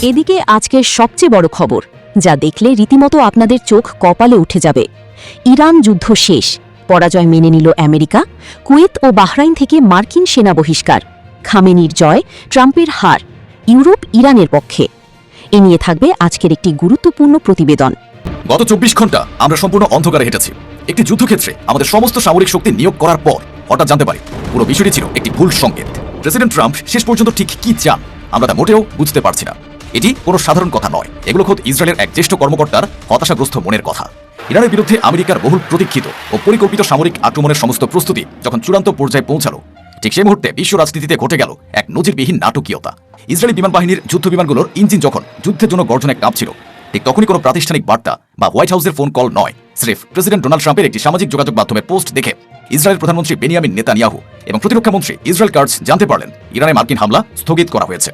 এদিকে আজকের সবচেয়ে বড় খবর, যা দেখলে রীতিমতো আপনাদের চোখ কপালে উঠে যাবে। ইরান যুদ্ধ শেষ, পরাজয় মেনে নিল আমেরিকা, কুয়েত ও বাহরাইন থেকে মার্কিন সেনা বহিষ্কার, খামেনির জয়, ট্রাম্পের হার, ইউরোপ ইরানের পক্ষে। এ নিয়ে থাকবে আজকের একটি গুরুত্বপূর্ণ প্রতিবেদন। গত 24 ঘন্টা আমরা সম্পূর্ণ অন্ধকারে হেঁটেছি। একটি যুদ্ধক্ষেত্রে আমাদের সমস্ত সামরিক শক্তি নিয়োগ করার পর হঠাৎ জানতে পারি পুরো বিষয়টি ছিল একটি ভুল সংকেত। প্রেসিডেন্ট ট্রাম্প শেষ পর্যন্ত ঠিক কি চান আমরা তা মোটেও বুঝতে পারছি না। এটি কোনো সাধারণ কথা নয়, এগুলো খোদ ইসরায়েলের এক জ্যেষ্ঠ কর্মকর্তার হতাশাগ্রস্ত মনের কথা। ইরানের বিরুদ্ধে আমেরিকার বহুল প্রতীক্ষিত ও পরিকল্পিত সামরিক আক্রমণের সমস্ত প্রস্তুতি যখন চূড়ান্ত পর্যায়ে পৌঁছালো, ঠিক সেই মুহূর্তে বিশ্ব রাজনীতিতে ঘটে গেল এক নজিরবিহীন নাটকীয়তা। ইসরায়েলি বিমান বাহিনীর যুদ্ধ বিমানগুলোর ইঞ্জিন যখন যুদ্ধের জন্য গর্জনে কাঁপছিল, ঠিক তখনই কোনো প্রাতিষ্ঠানিক বার্তা বা হোয়াইট হাউসের ফোন কল নয়, স্রেফ প্রেসিডেন্ট ডোনাল্ড ট্রাম্পের একটি সামাজিক যোগাযোগ মাধ্যমের পোস্ট দেখে ইসরায়েলের প্রধানমন্ত্রী বেনিয়ামিন নেতানিয়াহু এবং প্রতিরক্ষা মন্ত্রী ইসরায়েল কার্টজ জানতে পারলেন ইরানে মার্কিন হামলা স্থগিত করা হয়েছে।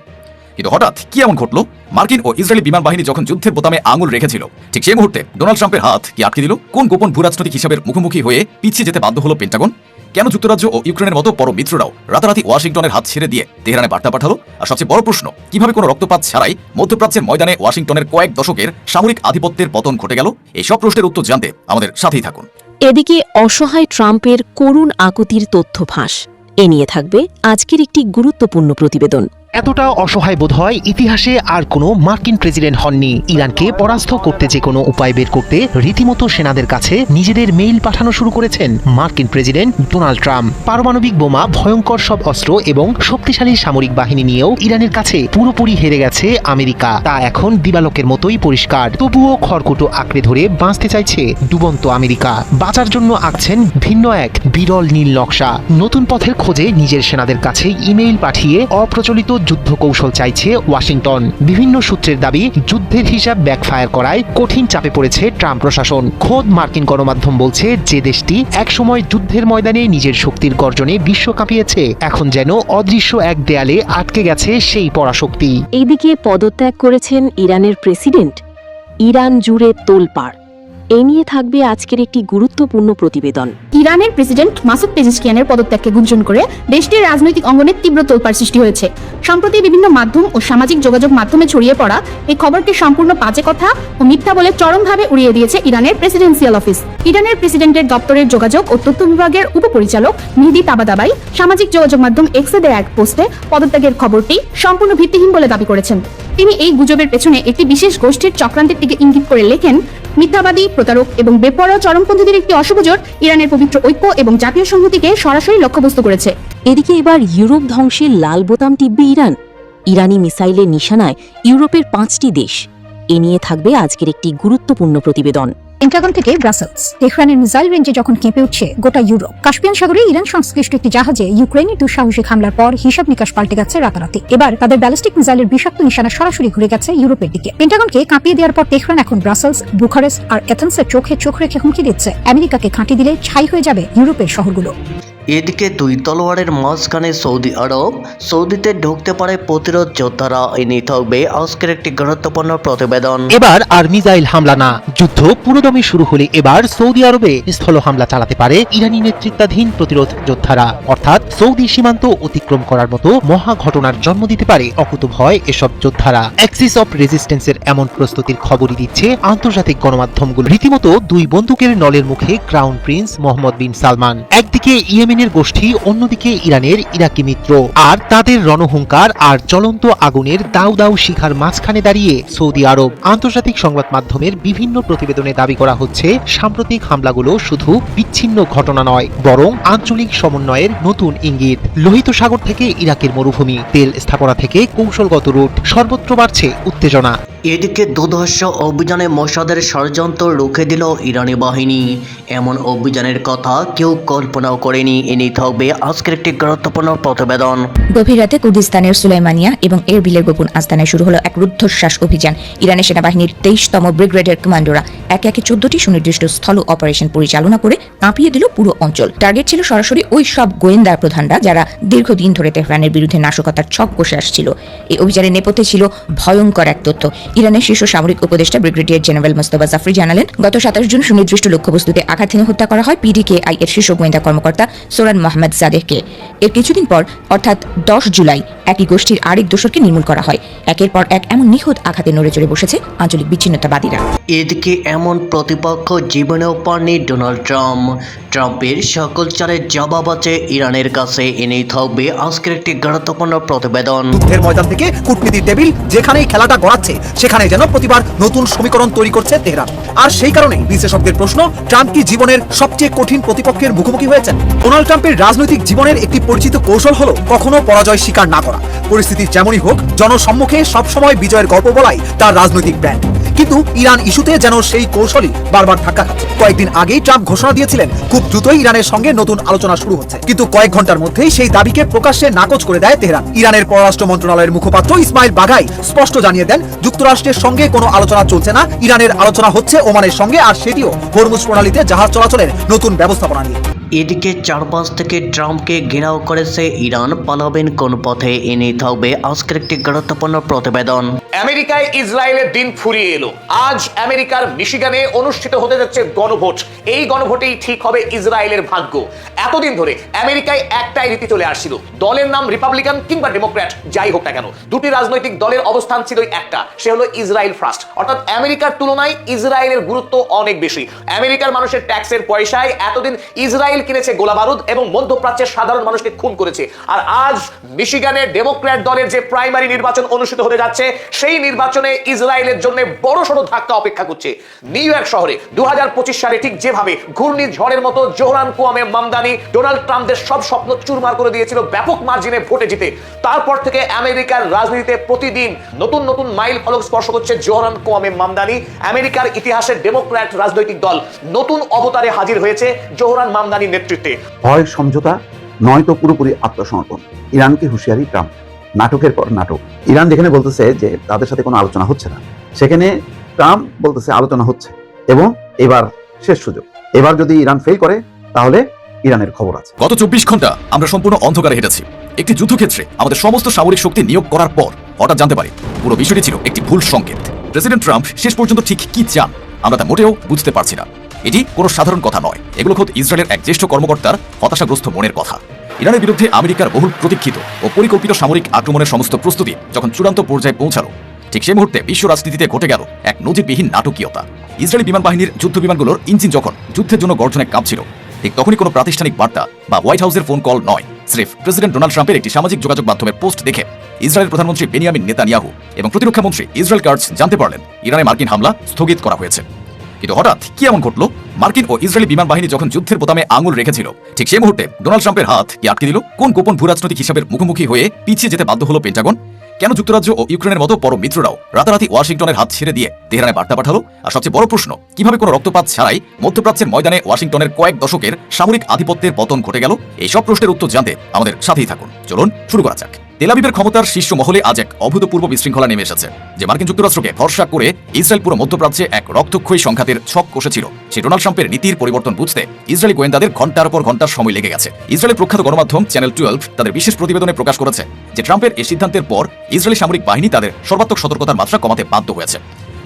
কিন্তু হঠাৎ কি এমন ঘটল? মার্কিন ও ইসরায়েলি বিমান বাহিনী যখন যুদ্ধের বোতামে আঙুল রেখেছিল, ঠিক সেই মুহূর্তে ডোনাল্ড ট্রাম্পের হাত কি আটকে দিল? কোন গোপন ভূরাজনৈতিক হিসাবের মুখোমুখি হয়ে পিছিয়ে যেতে বাধ্য হলো পেন্টাগন? কেন যুক্তরাজ্য ও ইউক্রেনের মতো পরম মিত্ররাও রাতারাতি ওয়াশিংটনের হাত ছেড়ে দিয়ে তেহরানে বার্তা পাঠালো? আর সবচেয়ে বড় প্রশ্ন, কিভাবে কোনো রক্তপাত ছাড়াই মধ্যপ্রাচ্যের ময়দানে ওয়াশিংটনের কয়েক দশকের সামরিক আধিপত্যের পতন ঘটে গেল? এই সব প্রশ্নের উত্তর জানতে আমাদের সাথেই থাকুন। এদিকে অসহায় ট্রাম্পের করুণ আকুতির তথ্য ফাঁস। এ নিয়ে থাকবে আজকের একটি গুরুত্বপূর্ণ প্রতিবেদন। এতটা অসহায় বোধ হয় ইতিহাসে আর কোনো মার্কিন প্রেসিডেন্ট হননি। ইরানকে পরাস্ত করতে যে কোনো উপায় বের করতে রীতিমতো সেনাদের কাছে নিজেদের মেইল পাঠানো শুরু করেছেন মার্কিন প্রেসিডেন্ট ডোনাল্ড ট্রাম্প। পারমাণবিক বোমা, ভয়ঙ্কর সব অস্ত্র এবং শক্তিশালী সামরিক বাহিনী নিয়েও ইরানের কাছে পুরোপুরি হেরে গেছে আমেরিকা। তা এখন দিবালোকের মতোই পরিষ্কার। তবুও খড়কুটো আঁকড়ে ধরে বাঁচতে চাইছে ডুবন্ত আমেরিকা। বাঁচার জন্য আঁকছেন ভিন্ন এক বিরল নীল নকশা। নতুন পথের খোঁজে নিজের সেনাদের কাছে ইমেইল পাঠিয়ে অপ্রচলিত যুদ্ধ কৌশল চাইছে ওয়াশিংটন। বিভিন্ন সূত্রের দাবি, যুদ্ধের হিসাব ব্যাকফায়ার করায় কঠিন চাপে পড়েছে ট্রাম্প প্রশাসন। খোদ মার্কিন গণমাধ্যম বলছে, যে দেশটি একসময় যুদ্ধের ময়দানে নিজের শক্তির গর্জনে বিশ্ব কাঁপিয়েছে, এখন যেন অদৃশ্য এক দেয়ালে আটকে গেছে সেই পরাশক্তি। এইদিকে পদত্যাগ করেছেন ইরানের প্রেসিডেন্ট, ইরান জুড়ে তোলপাড়। এ নিয়ে থাকবে আজকের একটি গুরুত্বপূর্ণ প্রতিবেদন। ইরানের প্রেসিডেন্ট মাসুদ পেজেশকিয়ানের পদত্যাগকে গুঞ্জন করে দেশটির রাজনৈতিক অঙ্গনে তীব্র তোলপাড় সৃষ্টি হয়েছে। সম্প্রতি বিভিন্ন মাধ্যম ও সামাজিক যোগাযোগ মাধ্যমে ছড়িয়ে পড়া এই খবরটি সম্পূর্ণ বাজে কথা ও মিথ্যা বলে চরমভাবে উড়িয়ে দিয়েছে ইরানের প্রেসিডেন্সিয়াল অফিস। ইরানের প্রেসিডেন্টের দপ্তরের যোগাযোগ ও তথ্য বিভাগের উপপরিচালক মেহেদি তাবাদাবাই সামাজিক যোগাযোগ মাধ্যম এক্সে দেয়া এক পোস্টে পদত্যাগের খবরটি সম্পূর্ণ ভিত্তিহীন বলে দাবি করেছেন। তিনি এই গুজবের পেছনে একটি বিশেষ গোষ্ঠীর চক্রান্তের দিকে ইঙ্গিত করে লেখেন, মিথ্যাবাদী, প্রতারক এবং বেপরোয়া চরমপন্থীদের একটি অশুভ জোট ইরানের পবিত্র ঐক্য এবং জাতীয় সংহতিকে সরাসরি লক্ষ্যবস্তু করেছে। এদিকে এবার ইউরোপ ধ্বংসের লাল বোতাম টিপবে ইরান। ইরানি মিসাইলের নিশানায় ইউরোপের 5টি দেশ। এ নিয়ে থাকবে আজকের একটি গুরুত্বপূর্ণ প্রতিবেদন। পেন্টাগন থেকে ব্রাসেলস, তেহরানের মিসাইল রেঞ্জে যখন কেঁপে উঠছে গোটা ইউরোপ। কাস্পিয়ান সাগরে ইরান সংশ্লিষ্ট একটি জাহাজে ইউক্রেনের দুঃসাহসিক হামলার পর হিসাব নিকাশ পাল্টে গেছে রাতারাতি। এবার তাদের ব্যালিস্টিক মিসাইলের বিষাক্ত নিশানা সরাসরি ঘুরে গেছে ইউরোপের দিকে। পেন্টাগনকে কাঁপিয়ে দেওয়ার পর তেহরান এখন ব্রাসেলস, বুখারেস্ট আর এথেন্সের চোখে চোখ রেখে হুমকি দিচ্ছে, আমেরিকাকে খাঁটি দিলে ছাই হয়ে যাবে ইউরোপের শহরগুলো। এদিকে দুই তলোয়ারের মাঝখানে সৌদি আরব, সৌদিতে ঢুকতে পারে প্রতিরোধ যোদ্ধারা। এ নিয়ে থাকবে আজকের একটি গুরুত্বপূর্ণ প্রতিবেদন। এবার আর মিসাইল হামলা না, যুদ্ধ পুরোদমে শুরু হলে এবার সৌদি আরবে স্থল হামলা চালাতে পারে ইরানি নেতৃত্বাধীন প্রতিরোধ যোদ্ধারা। অর্থাৎ সৌদি সীমান্ত অতিক্রম করার মতো মহা ঘটনার জন্ম দিতে পারে অকুতভয় এসব যোদ্ধারা। অ্যাক্সিস অফ রেজিস্ট্যান্সের এমন প্রস্তুতির খবরই দিচ্ছে আন্তর্জাতিক গণমাধ্যমগুলো। রীতিমতো দুই বন্দুকের নলের মুখে ক্রাউন প্রিন্স মোহাম্মদ বিন সালমান। একদিকে ইয়েমেনের গোষ্ঠী, অন্যদিকে ইরানের ইরাকি মিত্র। আর তাদের রণহুঙ্কার আর জ্বলন্ত আগুনের দাউ দাউ শিখার মাঝখানে দাঁড়িয়ে সৌদি আরব। আন্তর্জাতিক সংবাদ মাধ্যমের বিভিন্ন প্রতিবেদনে দাবি করা হচ্ছে, সাম্প্রতিক হামলাগুলো শুধু বিচ্ছিন্ন ঘটনা নয়, বরং আঞ্চলিক সমন্বয়ের নতুন ইঙ্গিত। লোহিত সাগর থেকে ইরাকের মরুভূমি, তেল স্থাপনা থেকে কৌশলগত রুট, সর্বত্র বাড়ছে উত্তেজনা। এদিকে দুর্ধর্ষ অভিযানে মোসাদের ষড়যন্ত্র রুখে দিল ইরানি বাহিনী। এমন অভিযানের কথা কেউ কল্পনাও করেনি। এ নিয়ে থাকবে আজকের একটি গুরুত্বপূর্ণ প্রতিবেদন। গভীর রাতে কুর্দিস্তানের সুলাইমানিয়া এবং এরবিলের গোপন আস্তানায় শুরু হলো এক রুদ্ধশ্বাস অভিযান। ইরানের সেনাবাহিনীর 23তম ব্রিগেডের কমান্ডোরা একে একে 14টি সুনির্দিষ্ট স্থল অপারেশন পরিচালনা করে কাঁপিয়ে দিল পুরো অঞ্চল। টার্গেট ছিল সরাসরি ওই সব গোয়েন্দা প্রধানরা যারা দীর্ঘদিন ধরে তেহরানের বিরুদ্ধে নাশকতার ছক কষে আসছিল। এই অভিযানের নেপথ্যে ছিল ভয়ঙ্কর এক তথ্য। ইরানের শীর্ষ সামরিক উপদেষ্টা ব্রিগেডিয়ার জেনারেল মোস্তফা জাফরি জানালেন, গত 27 জুন সুনির্দিষ্ট লক্ষ্যবস্তুতে আঘাত হেনে হত্যা করা হয় পিডিকেআই এর শীর্ষ গোয়েন্দা কর্মকর্তা সোরান মোহাম্মদ জাদেহকে। এর কিছুদিন পর অর্থাৎ 10 জুলাই একই গোষ্ঠীর আরেক দোসরকে নির্মূল করা হয়। একের পর এক এমন নিখুঁত আঘাতে নড়ে চড়ে বসেছে আঞ্চলিক বিচ্ছিন্নতাবাদীরা। এদিকে এমন প্রতিপক্ষ জীবনেও পাননি ডোনাল্ড ট্রাম্প। ট্রাম্পের সকল চালের জবাব আছে ইরানের কাছে। এনেই থাকবে আজকের একটি গুরুত্বপূর্ণ প্রতিবেদন। যুদ্ধের ময়দান থেকে কূটনীতির টেবিল যেখানেই খেলাটা গড়াচ্ছে সেখানে যেন প্রতিবার নতুন সমীকরণ তৈরি করছে তেহরান। আর সেই কারণেই বিশেষজ্ঞদের প্রশ্ন, ট্রাম্প কি জীবনের সবচেয়ে কঠিন প্রতিপক্ষের মুখোমুখি হয়েছেন? ডোনাল্ড ট্রাম্পের রাজনৈতিক জীবনের একটি পরিচিত কৌশল হলো কখনো পরাজয় স্বীকার না করা। পরিস্থিতি যেমনই হোক, জনসম্মুখে সবসময় বিজয়ের গল্প বলাই তার রাজনৈতিক ব্র্যান্ড। কিন্তু ইরান ইস্যুতে যেন সেই কৌশলই বারবার ধাক্কা খাচ্ছে। কয়েকদিন আগেই ট্রাম্প ঘোষণা দিয়েছিলেন খুব দ্রুতই ইরানের সঙ্গে নতুন আলোচনা শুরু হচ্ছে, কিন্তু কয়েক ঘন্টার মধ্যেই সেই দাবিকে প্রকাশ্যে নাকচ করে দেয় তেহরান। ইরানের পররাষ্ট্র মন্ত্রণালয়ের মুখপাত্র ইসমাইল বাঘাই স্পষ্ট জানিয়ে দেন, যুক্তরাষ্ট্রের সঙ্গে কোনো আলোচনা চলছে না, ইরানের আলোচনা হচ্ছে ওমানের সঙ্গে, আর সেটিও হরমুজ প্রণালীতে জাহাজ চলাচলের নতুন ব্যবস্থাপনা নিয়ে। এদিকে চারপাশ থেকে ট্রাম্পকে ঘেরাও করেছে ইরান, পালাবেন কোন পথে? এনেই থাকবে আজকের একটি গুরুত্বপূর্ণ প্রতিবেদন। আমেরিকায় ইসরায়েলের দিন ফুরিয়ে এলো। আজ আমেরিকার মিশিগানে অনুষ্ঠিত হতে যাচ্ছে গণভোট। এই গণভোটেই ঠিক হবে ইসরায়েলের ভাগ্য। এতদিন ধরে আমেরিকায় একটাই রীতি চলে আসছিল, দলের নাম রিপাবলিকান কিংবা ডেমোক্র্যাট যাই হোক না কেন, দুটি রাজনৈতিক দলের অবস্থান ছিল একটা, সে হলো ইসরায়েল ফার্স্ট। অর্থাৎ আমেরিকার তুলনায় ইসরায়েলের গুরুত্ব অনেক বেশি। আমেরিকার মানুষের ট্যাক্সের পয়সায় এতদিন ইসরায়েল কিনেছে গোলাবারুদ এবং মধ্যপ্রাচ্যের সাধারণ মানুষকে খুন করেছে। আর আজ মিশিগানের ডেমোক্র্যাট দলের যে প্রাইমারি নির্বাচন অনুষ্ঠিত হতে যাচ্ছে, সেই নির্বাচনে ইসরায়েলের জন্য বড়সড় ধাক্কা অপেক্ষা করছে। নিউ ইয়র্ক শহরে 2025 সালে ঠিক যেভাবে ঘূর্ণিঝড়ের মতো জোহরান কোয়ামে মামদানি ডোনাল্ড ট্রাম্পের সব স্বপ্ন চুরমার করে দিয়েছিল ব্যাপক মার্জিনে ভোটে জিতে, তারপর থেকে আমেরিকার রাজনীতিতে প্রতিদিন নতুন নতুন মাইল ফলক স্পর্শ করছে জোহরান কোয়ামে মামদানি। আমেরিকার ইতিহাসে ডেমোক্র্যাট রাজনৈতিক দল নতুন অবতারে হাজির হয়েছে জোহরান মামদানির নেতৃত্বে। হয় সমঝোতা, নয়তো পুরোপুরি আত্মসমর্পণ। ইরানকে হুঁশিয়ারি ট্রাম্প। নাটকের পর নাটক। ইরান যেখানে বলতেছে যে তাদের সাথে কোনো আলোচনা হচ্ছে না, সেখানে ট্রাম্প বলতেছে আলোচনা হচ্ছে এবং এবার শেষ সুযোগ। এবার যদি ইরান ফেল করে তাহলে ইরানের খবর আছে। গত 24 ঘন্টা আমরা সম্পূর্ণ অন্ধকারে হেঁটেছি। একটি যুদ্ধক্ষেত্রে আমাদের সমস্ত সামরিক শক্তি নিয়োগ করার পর হঠাৎ জানতে পারি পুরো বিষয়টি ছিল একটি ভুল সংকেত। প্রেসিডেন্ট ট্রাম্প শেষ পর্যন্ত ঠিক কি চান আমরা তা মোটেও বুঝতে পারছি না। এটি কোনো সাধারণ কথা নয়, এগুলো খোদ ইসরায়েলের এক জ্যেষ্ঠ কর্মকর্তার হতাশাগ্রস্ত মনের কথা। ইরানের বিরুদ্ধে আমেরিকার বহুল প্রতীক্ষিত ও পরিকল্পিত সামরিক আক্রমণের সমস্ত প্রস্তুতি যখন চূড়ান্ত পর্যায়ে পৌঁছালো, ঠিক সেই মুহূর্তে বিশ্ব রাজনীতিতে ঘটে গেল এক নজিরবিহীন নাটকীয়তা। ইসরায়েলি বিমান বাহিনীর যুদ্ধ বিমানগুলোর ইঞ্জিন যখন যুদ্ধের জন্য গর্জনে কাঁপছিল, ঠিক তখনই কোনো প্রাতিষ্ঠানিক বার্তা বা হোয়াইট হাউসের ফোন কল নয়, স্রেফ প্রেসিডেন্ট ডোনাল্ড ট্রাম্পের একটি সামাজিক যোগাযোগ মাধ্যমের পোস্ট দেখে ইসরায়েলের প্রধানমন্ত্রী বেনিয়ামিন নেতানিয়াহু এবং প্রতিরক্ষা মন্ত্রী ইসরায়েল কার্জ জানতে পারলেন ইরানে মার্কিন হামলা স্থগিত করা হয়েছে। কিন্তু হঠাৎ কি এমন ঘটলো? মার্কিন ও ইসরায়েলি বিমান বাহিনী যখন যুদ্ধের বোতামে আঙুল রেখেছিল, ঠিক সেই মুহূর্তে ডোনাল্ড ট্রাম্পের হাত কি আটকে দিল? কোন গোপন ভূরাজনৈতিক হিসাবের মুখোমুখি হয়ে পিছিয়ে যেতে বাধ্য হলো পেন্টাগন? কেন যুক্তরাজ্য ও ইউক্রেনের মতো পরম মিত্ররাও রাতারাতি ওয়াশিংটনের হাত ছেড়ে দিয়ে তেহরানে বার্তা পাঠালো? আর সবচেয়ে বড় প্রশ্ন, কিভাবে কোনো রক্তপাত ছাড়াই মধ্যপ্রাচ্যের ময়দানে ওয়াশিংটনের কয়েক দশকের সামরিক আধিপত্যের পতন ঘটে গেল? এই সব প্রশ্নের উত্তর জানতে আমাদের সাথেই থাকুন। চলুন শুরু করা যাক। তেল আবিবের ক্ষমতার শীর্ষ মহলে আজ এক অভূতপূর্ব বিশৃঙ্খলা নেমে এসেছে। যে মার্কিন যুক্তরাষ্ট্রকে ভরসা করে ইসরায়েল পুরো মধ্যপ্রাচ্যে এক রক্তক্ষয়ী সংঘাতের ছক কষেছিল, সেই ডোনাল্ড ট্রাম্পের নীতির পরিবর্তন বুঝতে ইসরায়েলি গোয়েন্দাদের ঘন্টার পর ঘন্টার সময় লেগে গেছে। ইসরায়েলের প্রখ্যাত গণমাধ্যম চ্যানেল 12 তাদের বিশেষ প্রতিবেদনে প্রকাশ করেছে যে ট্রাম্পের এই সিদ্ধান্তের পর ইসরায়েলি সামরিক বাহিনী তাদের সর্বাত্মক সতর্কতার মাত্রা কমাতে বাধ্য হয়েছে।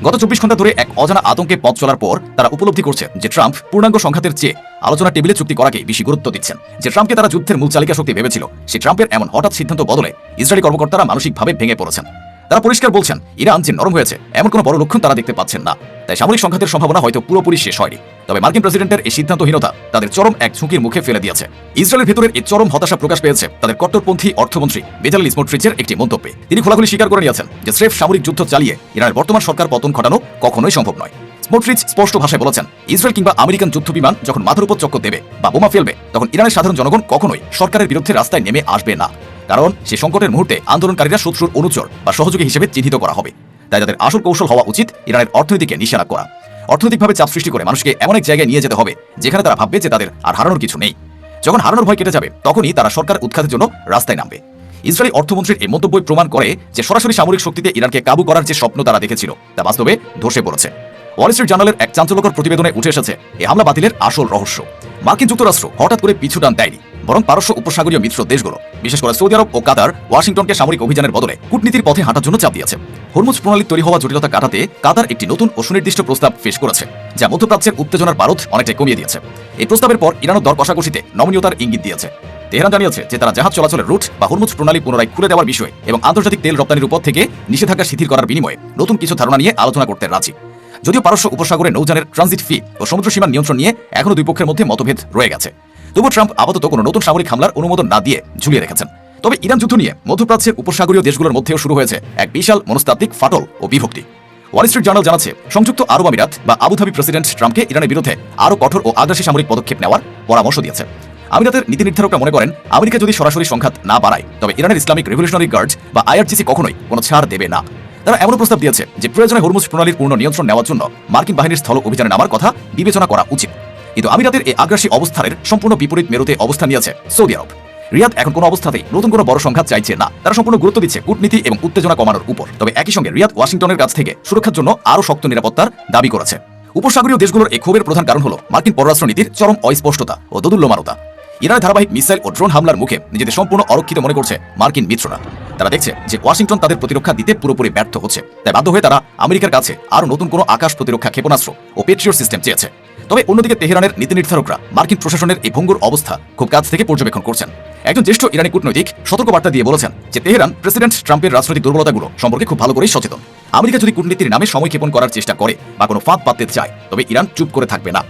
গত 24 ঘন্টা ধরে এক অজানা আতঙ্কে পথ চলার পর তারা উপলব্ধি করছে যে ট্রাম্প পূর্ণাঙ্গ সংঘাতের চেয়ে আলোচনা টেবিলে চুক্তি করাকে বেশি গুরুত্ব দিচ্ছেন। যে ট্রাম্পকে তারা যুদ্ধের মূল চালিকা শক্তি ভেবেছিল, সেই ট্রাম্পের এমন হঠাৎ সিদ্ধান্ত বদলে ইসরায়েলি কর্মকর্তারা মানসিকভাবে ভেঙে পড়েছেন। তারা পরিষ্কার বলছেন ইরান যে নরম হয়েছে এমন কোনো বড় লক্ষণ তারা দেখতে পাচ্ছেন না। তাই সামরিক সংঘাতের সম্ভাবনা হয়তো পুরোপুরি শেষ হয়নি, তবে মার্কিন প্রেসিডেন্টের এই সিদ্ধান্তহীনতা তাদের চরম এক ঝুঁকির মুখে ফেলে দিয়েছে। ইসরায়েলের ভেতরের এই চরম হতাশা প্রকাশ পেয়েছে তাদের কট্টরপন্থী অর্থমন্ত্রী বেজালেল স্মোট্রিচের একটি মন্তব্যে। তিনি খোলাখুলি স্বীকার করে নিয়েছেন যে স্রেফ সামরিক যুদ্ধ চালিয়ে ইরানের বর্তমান সরকার পতন ঘটানো কখনোই সম্ভব নয়। স্মোট্রিচ স্পষ্ট ভাষায় বলেছেন, ইসরায়েল কিংবা আমেরিকান যুদ্ধ বিমান যখন মাথার উপর চক্কর দেবে বা বোমা ফেলবে, তখন ইরানের সাধারণ জনগণ কখনোই সরকারের বিরুদ্ধে রাস্তায় নেমে আসবে না, কারণ সে সংকটের মুহূর্তে আন্দোলনকারীরা শত্রুর অনুচর বা সহযোগী হিসেবে চিহ্নিত করা হবে। তাই তাদের আসল কৌশল হওয়া উচিত ইরানের অর্থনীতিকে নিশানা করা, অর্থনৈতিকভাবে চাপ সৃষ্টি করে মানুষকে এমন এক জায়গায় নিয়ে যেতে হবে যেখানে তারা ভাববে যে তাদের আর হারানোর কিছু নেই। যখন হারানোর ভয় কেটে যাবে, তখনই তারা সরকার উৎখাতের জন্য রাস্তায় নামবে। ইসরায়েলি অর্থমন্ত্রীর এই মন্তব্য প্রমাণ করে যে সরাসরি সামরিক শক্তিতে ইরানকে কাবু করার যে স্বপ্ন তারা দেখেছিল তা বাস্তবে ধসে পড়েছে। ওয়াল স্ট্রিট জার্নালের এক চাঞ্চল্যকর প্রতিবেদনে উঠে এসেছে এই হামলা বাতিলের আসল রহস্য। মার্কিন যুক্তরাষ্ট্র হঠাৎ করে পিছু টান দেয়নি, বরং পারস্য উপসাগরীয় মিত্র দেশগুলো বিশেষ করে সৌদি আরব ও কাতার ওয়াশিংটনকে সামরিক অভিযানের বদলে কূটনীতির পথে হাঁটার জন্য চাপ দিয়েছে। হরমুজ প্রণালীর তৈরি হওয়া জটিলতা কাটাতে কাতার একটি নতুন ও সুনির্দিষ্ট প্রস্তাব পেশ করেছে, যা মধ্যপ্রাচ্যের উত্তেজনার পারদ অনেকটাই কমিয়ে দিয়েছে। এই প্রস্তাবের পর ইরানও দর কষাকষিতে নমনীয়তার ইঙ্গিত দিয়েছে। তেহরান জানিয়েছে যে তারা জাহাজ চলাচলের রুট বা হরমুজ প্রণালী পুনরায় খুলে দেওয়ার বিষয়ে এবং আন্তর্জাতিক তেল রপ্তানির উপর থেকে নিষেধাজ্ঞা শিথিল করার বিনিময়ে নতুন কিছু ধারণা নিয়ে আলোচনা করতে রাজি। যদিও পারস্য উপসাগরে নৌযানের ট্রানজিট ফি ও সমুদ্র সীমার নিয়ন্ত্রণ নিয়ে এখনও দুই পক্ষের মধ্যে মতভেদ রয়ে গেছে। তবুও ট্রাম্প আপাতত কোনো নতুন সামরিক হামলার অনুমোদন না দিয়ে ঝুলিয়ে রেখেছেন। তবে ইরান যুদ্ধ নিয়ে মধ্যপ্রাচ্যের উপসাগরীয় দেশগুলোর মধ্যেও শুরু হয়েছে এক বিশাল মনস্তাত্ত্বিক ফাটল ও বিভক্তি। ওয়াল স্ট্রিট জার্নাল জানাচ্ছে, সংযুক্ত আরব আমিরাত বা আবুধাবি প্রেসিডেন্ট ট্রাম্পকে ইরানের বিরুদ্ধে আরও কঠোর ও আগ্রাসী সামরিক পদক্ষেপ নেওয়ার পরামর্শ দিয়েছে। আমিরাতের নীতি নির্ধারকরা মনে করেন, আমেরিকা যদি সরাসরি সংঘাত না বাড়ায় তবে ইরানের ইসলামিক রেভলিউশনারি গার্ড বা আইআরজিসি কখনোই কোনো ছাড় দেবে না। তারা এমন প্রস্তাব দিয়েছে যে প্রয়োজনে হরমুজ প্রণালীর পূর্ণ নিয়ন্ত্রণ নেওয়ার জন্য মার্কিন বাহিনীর স্থল অভিযানে নামার কথা বিবেচনা করা উচিত। কিন্তু আমিরাতের এই আগ্রাসী অবস্থানের সম্পূর্ণ বিপরীত মেরুতে অবস্থান নিয়েছে সৌদি আরব। রিয়াদ এখন কোনো অবস্থাতেই নতুন কোনো বড় সংঘাত চাইছে না, তারা সম্পূর্ণ গুরুত্ব দিচ্ছে কূটনীতি এবং উত্তেজনা কমানোর উপর। তবে একই সঙ্গে রিয়াদ ওয়াশিংটনের কাছ থেকে সুরক্ষার জন্য আরও শক্ত নিরাপত্তার দাবি করেছে। উপসাগরীয় দেশগুলোর এই ক্ষোভের প্রধান কারণ হল মার্কিন পররাষ্ট্রনীতির চরম অস্পষ্টতা ও দোদুল্যমানতা। ইরানের ধারাবাহিক মিসাইল ও ড্রোন হামলার মুখে নিজেদের সম্পূর্ণ অরক্ষিত মনে করছে মার্কিন মিত্ররা। তারা দেখছে যে ওয়াশিংটন তাদের প্রতিরক্ষা দিতে পুরোপুরি ব্যর্থ হচ্ছে, তাই বাধ্য হয়ে তারা আমেরিকার কাছে আরও নতুন কোনো আকাশ প্রতিরক্ষা ক্ষেপণাস্ত্র ও পেট্রিয়ট সিস্টেম চেয়েছে। তবে অন্যদিকে তেহরানের নীতি নির্ধারকরা মার্কিন প্রশাসনের এই ভঙ্গুর অবস্থা খুব কাছ থেকে পর্যবেক্ষণ করছেন। একজন জ্যেষ্ঠ ইরানি কূটনৈতিক সতর্কবার্তা দিয়ে বলেছেন যে তেহরান প্রেসিডেন্ট ট্রাম্পের রাজনৈতিক দুর্বলতাগুলো সম্পর্কে খুব ভালো করেই সচেতন। আমেরিকা যদি কূটনীতির নামে সময় ক্ষেপণ করার চেষ্টা করে বা কোনো ফাঁদ পাততে চায় তবে ইরান চুপ করে থাকবে না।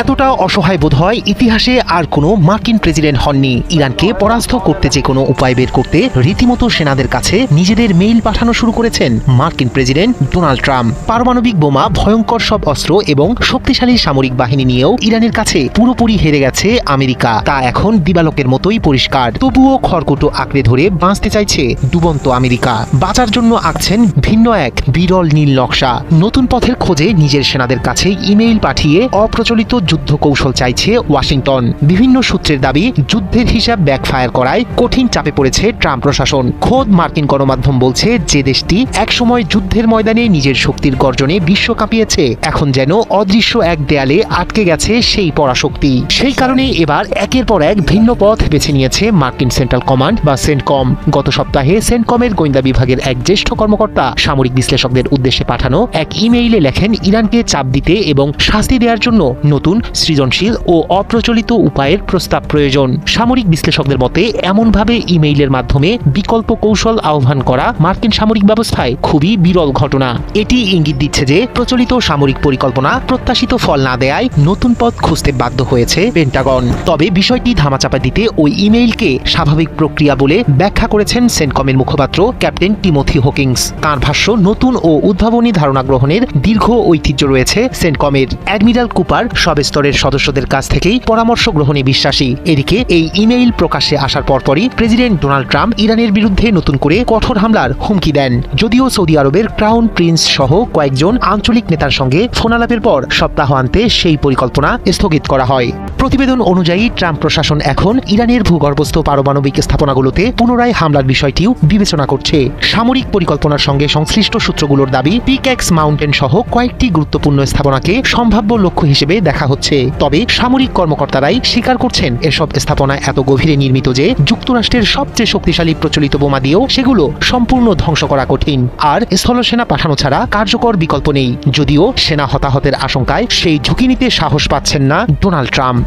এতটা অসহায় বোধ হয় ইতিহাসে আর কোনো মার্কিন প্রেসিডেন্ট হননি। ইরানকে পরাস্ত করতে যে কোনো উপায় বের করতে রীতিমতো সেনাদের কাছে নিজেদের মেইল পাঠানো শুরু করেছেন মার্কিন প্রেসিডেন্ট ডোনাল্ড ট্রাম্প। পারমাণবিক বোমা, ভয়ঙ্কর সব অস্ত্র এবং শক্তিশালী সামরিক বাহিনী নিয়েও ইরানের কাছে পুরোপুরি হেরে গেছে আমেরিকা, তা এখন দিবালোকের মতোই পরিষ্কার। তবুও খড়কুটো আঁকড়ে ধরে বাঁচতে চাইছে ডুবন্ত আমেরিকা। বাঁচার জন্য আঁকছেন ভিন্ন এক বিরল নীল নকশা। নতুন পথের খোঁজে নিজের সেনাদের কাছে ইমেইল পাঠিয়ে অপ্রচলিত যুদ্ধ কৌশল চাইছে ওয়াশিংটন। বিভিন্ন সূত্রের দাবি, যুদ্ধের হিসাব ব্যাকফায়ার করায় কঠিন চাপে পড়েছে ট্রাম্প প্রশাসন। খোদ মার্কিন গণমাধ্যম বলছে যে দেশটি একসময় যুদ্ধের ময়দানে নিজের শক্তির গর্জনে বিশ্ব কাঁপিয়েছে, এখন যেন অদৃশ্য এক দেয়ালে আটকে গেছে সেই পরাশক্তি। সেই কারণে এবার একের পর এক ভিন্ন পথ বেছে নিয়েছে মার্কিন সেন্ট্রাল কমান্ড বা সেন্টকম। গত সপ্তাহে সেন্টকমের গোয়েন্দা বিভাগের এক জ্যেষ্ঠ কর্মকর্তা সামরিক বিশ্লেষকদের উদ্দেশ্যে পাঠানো এক ইমেইলে লেখেন, ইরানকে চাপ দিতে এবং শাস্তি দেওয়ার জন্য নতুন সৃজনশীল ও অপ্রচলিত উপায়ের প্রস্তাব প্রয়োজন। সামরিক বিশ্লেষকদের মতে এমনভাবে ইমেইলের মাধ্যমে বিকল্প কৌশল আহ্বান করা মার্কিন সামরিক ব্যবস্থায় খুবই বিরল ঘটনা। এটি ইঙ্গিত দিচ্ছে যে প্রচলিত সামরিক পরিকল্পনা প্রত্যাশিত ফল না দেয়ায় নতুন পথ খুঁজতে বাধ্য হয়েছে পেন্টাগন। তবে বিষয়টি ধামাচাপা দিতে ওই ইমেইলকে স্বাভাবিক প্রক্রিয়া বলে ব্যাখ্যা করেছেন সেন্টকমের মুখপাত্র ক্যাপ্টেন টিমোথি হকিংস। তাঁর ভাষ্য, নতুন ও উদ্ভাবনী ধারণা গ্রহণের দীর্ঘ ঐতিহ্য রয়েছে সেন্টকমের। অ্যাডমিরাল কুপার সব স্তরের সদস্যদের কাছ থেকেই পরামর্শ গ্রহণে বিশ্বাসী। এদিকে এই ইমেইল প্রকাশ্যে আসার পরপরই প্রেসিডেন্ট ডোনাল্ড ট্রাম্প ইরানের বিরুদ্ধে নতুন করে কঠোর হামলার হুমকি দেন। যদিও সৌদি আরবের ক্রাউন প্রিন্স সহ কয়েকজন আঞ্চলিক নেতার সঙ্গে ফোনালাপের পর সপ্তাহান্তে সেই পরিকল্পনা স্থগিত করা হয়। প্রতিবেদন অনুযায়ী ট্রাম্প প্রশাসন এখন ইরানের ভূগর্ভস্থ পারমাণবিক স্থাপনাগুলোতে পুনরায় হামলার বিষয়টিও বিবেচনা করছে। সামরিক পরিকল্পনার সঙ্গে সংশ্লিষ্ট সূত্রগুলোর দাবি, পিক্যাক্স মাউন্টেন সহ কয়েকটি গুরুত্বপূর্ণ স্থাপনাকে সম্ভাব্য লক্ষ্য হিসেবে দেখা হচ্ছে। তবে সামরিক কর্মকর্তারাই স্বীকার করছেন এসব স্থাপনা এত গভীরে নির্মিত যে যুক্তরাষ্ট্রের সবচেয়ে শক্তিশালী প্রচলিত বোমা দিয়েও সেগুলো সম্পূর্ণ ধ্বংস করা কঠিন, আর স্থলসেনা পাঠানো ছাড়া কার্যকর বিকল্প নেই। যদিও সেনা হতাহতের আশঙ্কায় সেই ঝুঁকি নিতে সাহস পাচ্ছেন না ডোনাল্ড ট্রাম্প।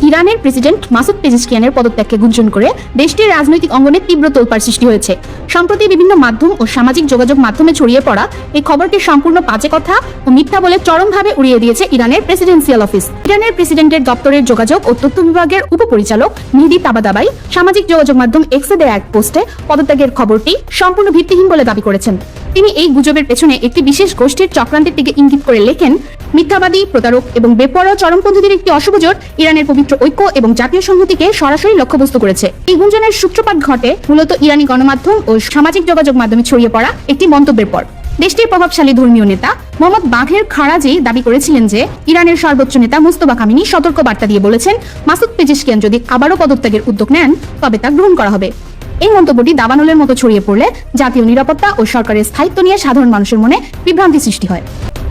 ইরানের প্রেসিডেন্ট মাসুদ পেজেশকিয়ানের পদত্যাগকে গুঞ্জন করে দেশটির রাজনৈতিক অঙ্গনে তীব্র তোলপাড় সৃষ্টি হয়েছে। সম্প্রতি বিভিন্ন মাধ্যম ও সামাজিক যোগাযোগ মাধ্যমে ছড়িয়ে পড়া এই খবরটি সম্পূর্ণ বাজে কথা ও মিথ্যা বলে চরমভাবে উড়িয়ে দিয়েছে ইরানের প্রেসিডেন্সিয়াল অফিস। ইরানের প্রেসিডেন্টের দপ্তরের যোগাযোগ ও তথ্য বিভাগের উপপরিচালক মেহেদি তাবাদাবাই সামাজিক যোগাযোগ মাধ্যম এক্সে দেয়া এক পোস্টে পদত্যাগের খবরটি সম্পূর্ণ ভিত্তিহীন বলে দাবি করেছেন। তিনি এই গুজবের পেছনে একটি বিশেষ গোষ্ঠীর চক্রান্তের দিকে ইঙ্গিত করে লেখেন, মিথ্যাবাদী, প্রতারক এবং বেপরোয়া চরমপন্থীদের একটি অশুভ জোট ইরানের পবিত্র ঐক্য এবং জাতীয় সংহতিকে সরাসরি লক্ষ্যবস্তু করেছে। এই গুঞ্জনের সূত্রপাত ঘটে মূলত ইরানি গণমাধ্যম ও সামাজিক যোগাযোগ মাধ্যমে ছড়িয়ে পড়া একটি মন্তব্যের পর। দেশটির প্রভাবশালী ধর্মীয় নেতা মোহাম্মদ বাঘের খারাজি দাবি করেছিলেন যে ইরানের সর্বোচ্চ নেতা মুস্তফা কামিনী সতর্ক বার্তা দিয়ে বলেছেন, মাসুদ পেজেশকিয়ান যদি আবারও পদত্যাগের উদ্যোগ নেন তবে তা গ্রহণ করা হবে। এই মন্তব্যটি দাবানলের মতো ছড়িয়ে পড়লে জাতীয় নিরাপত্তা ও সরকারের স্থায়িত্ব নিয়ে সাধারণ মানুষের মনে বিভ্রান্তি সৃষ্টি হয়।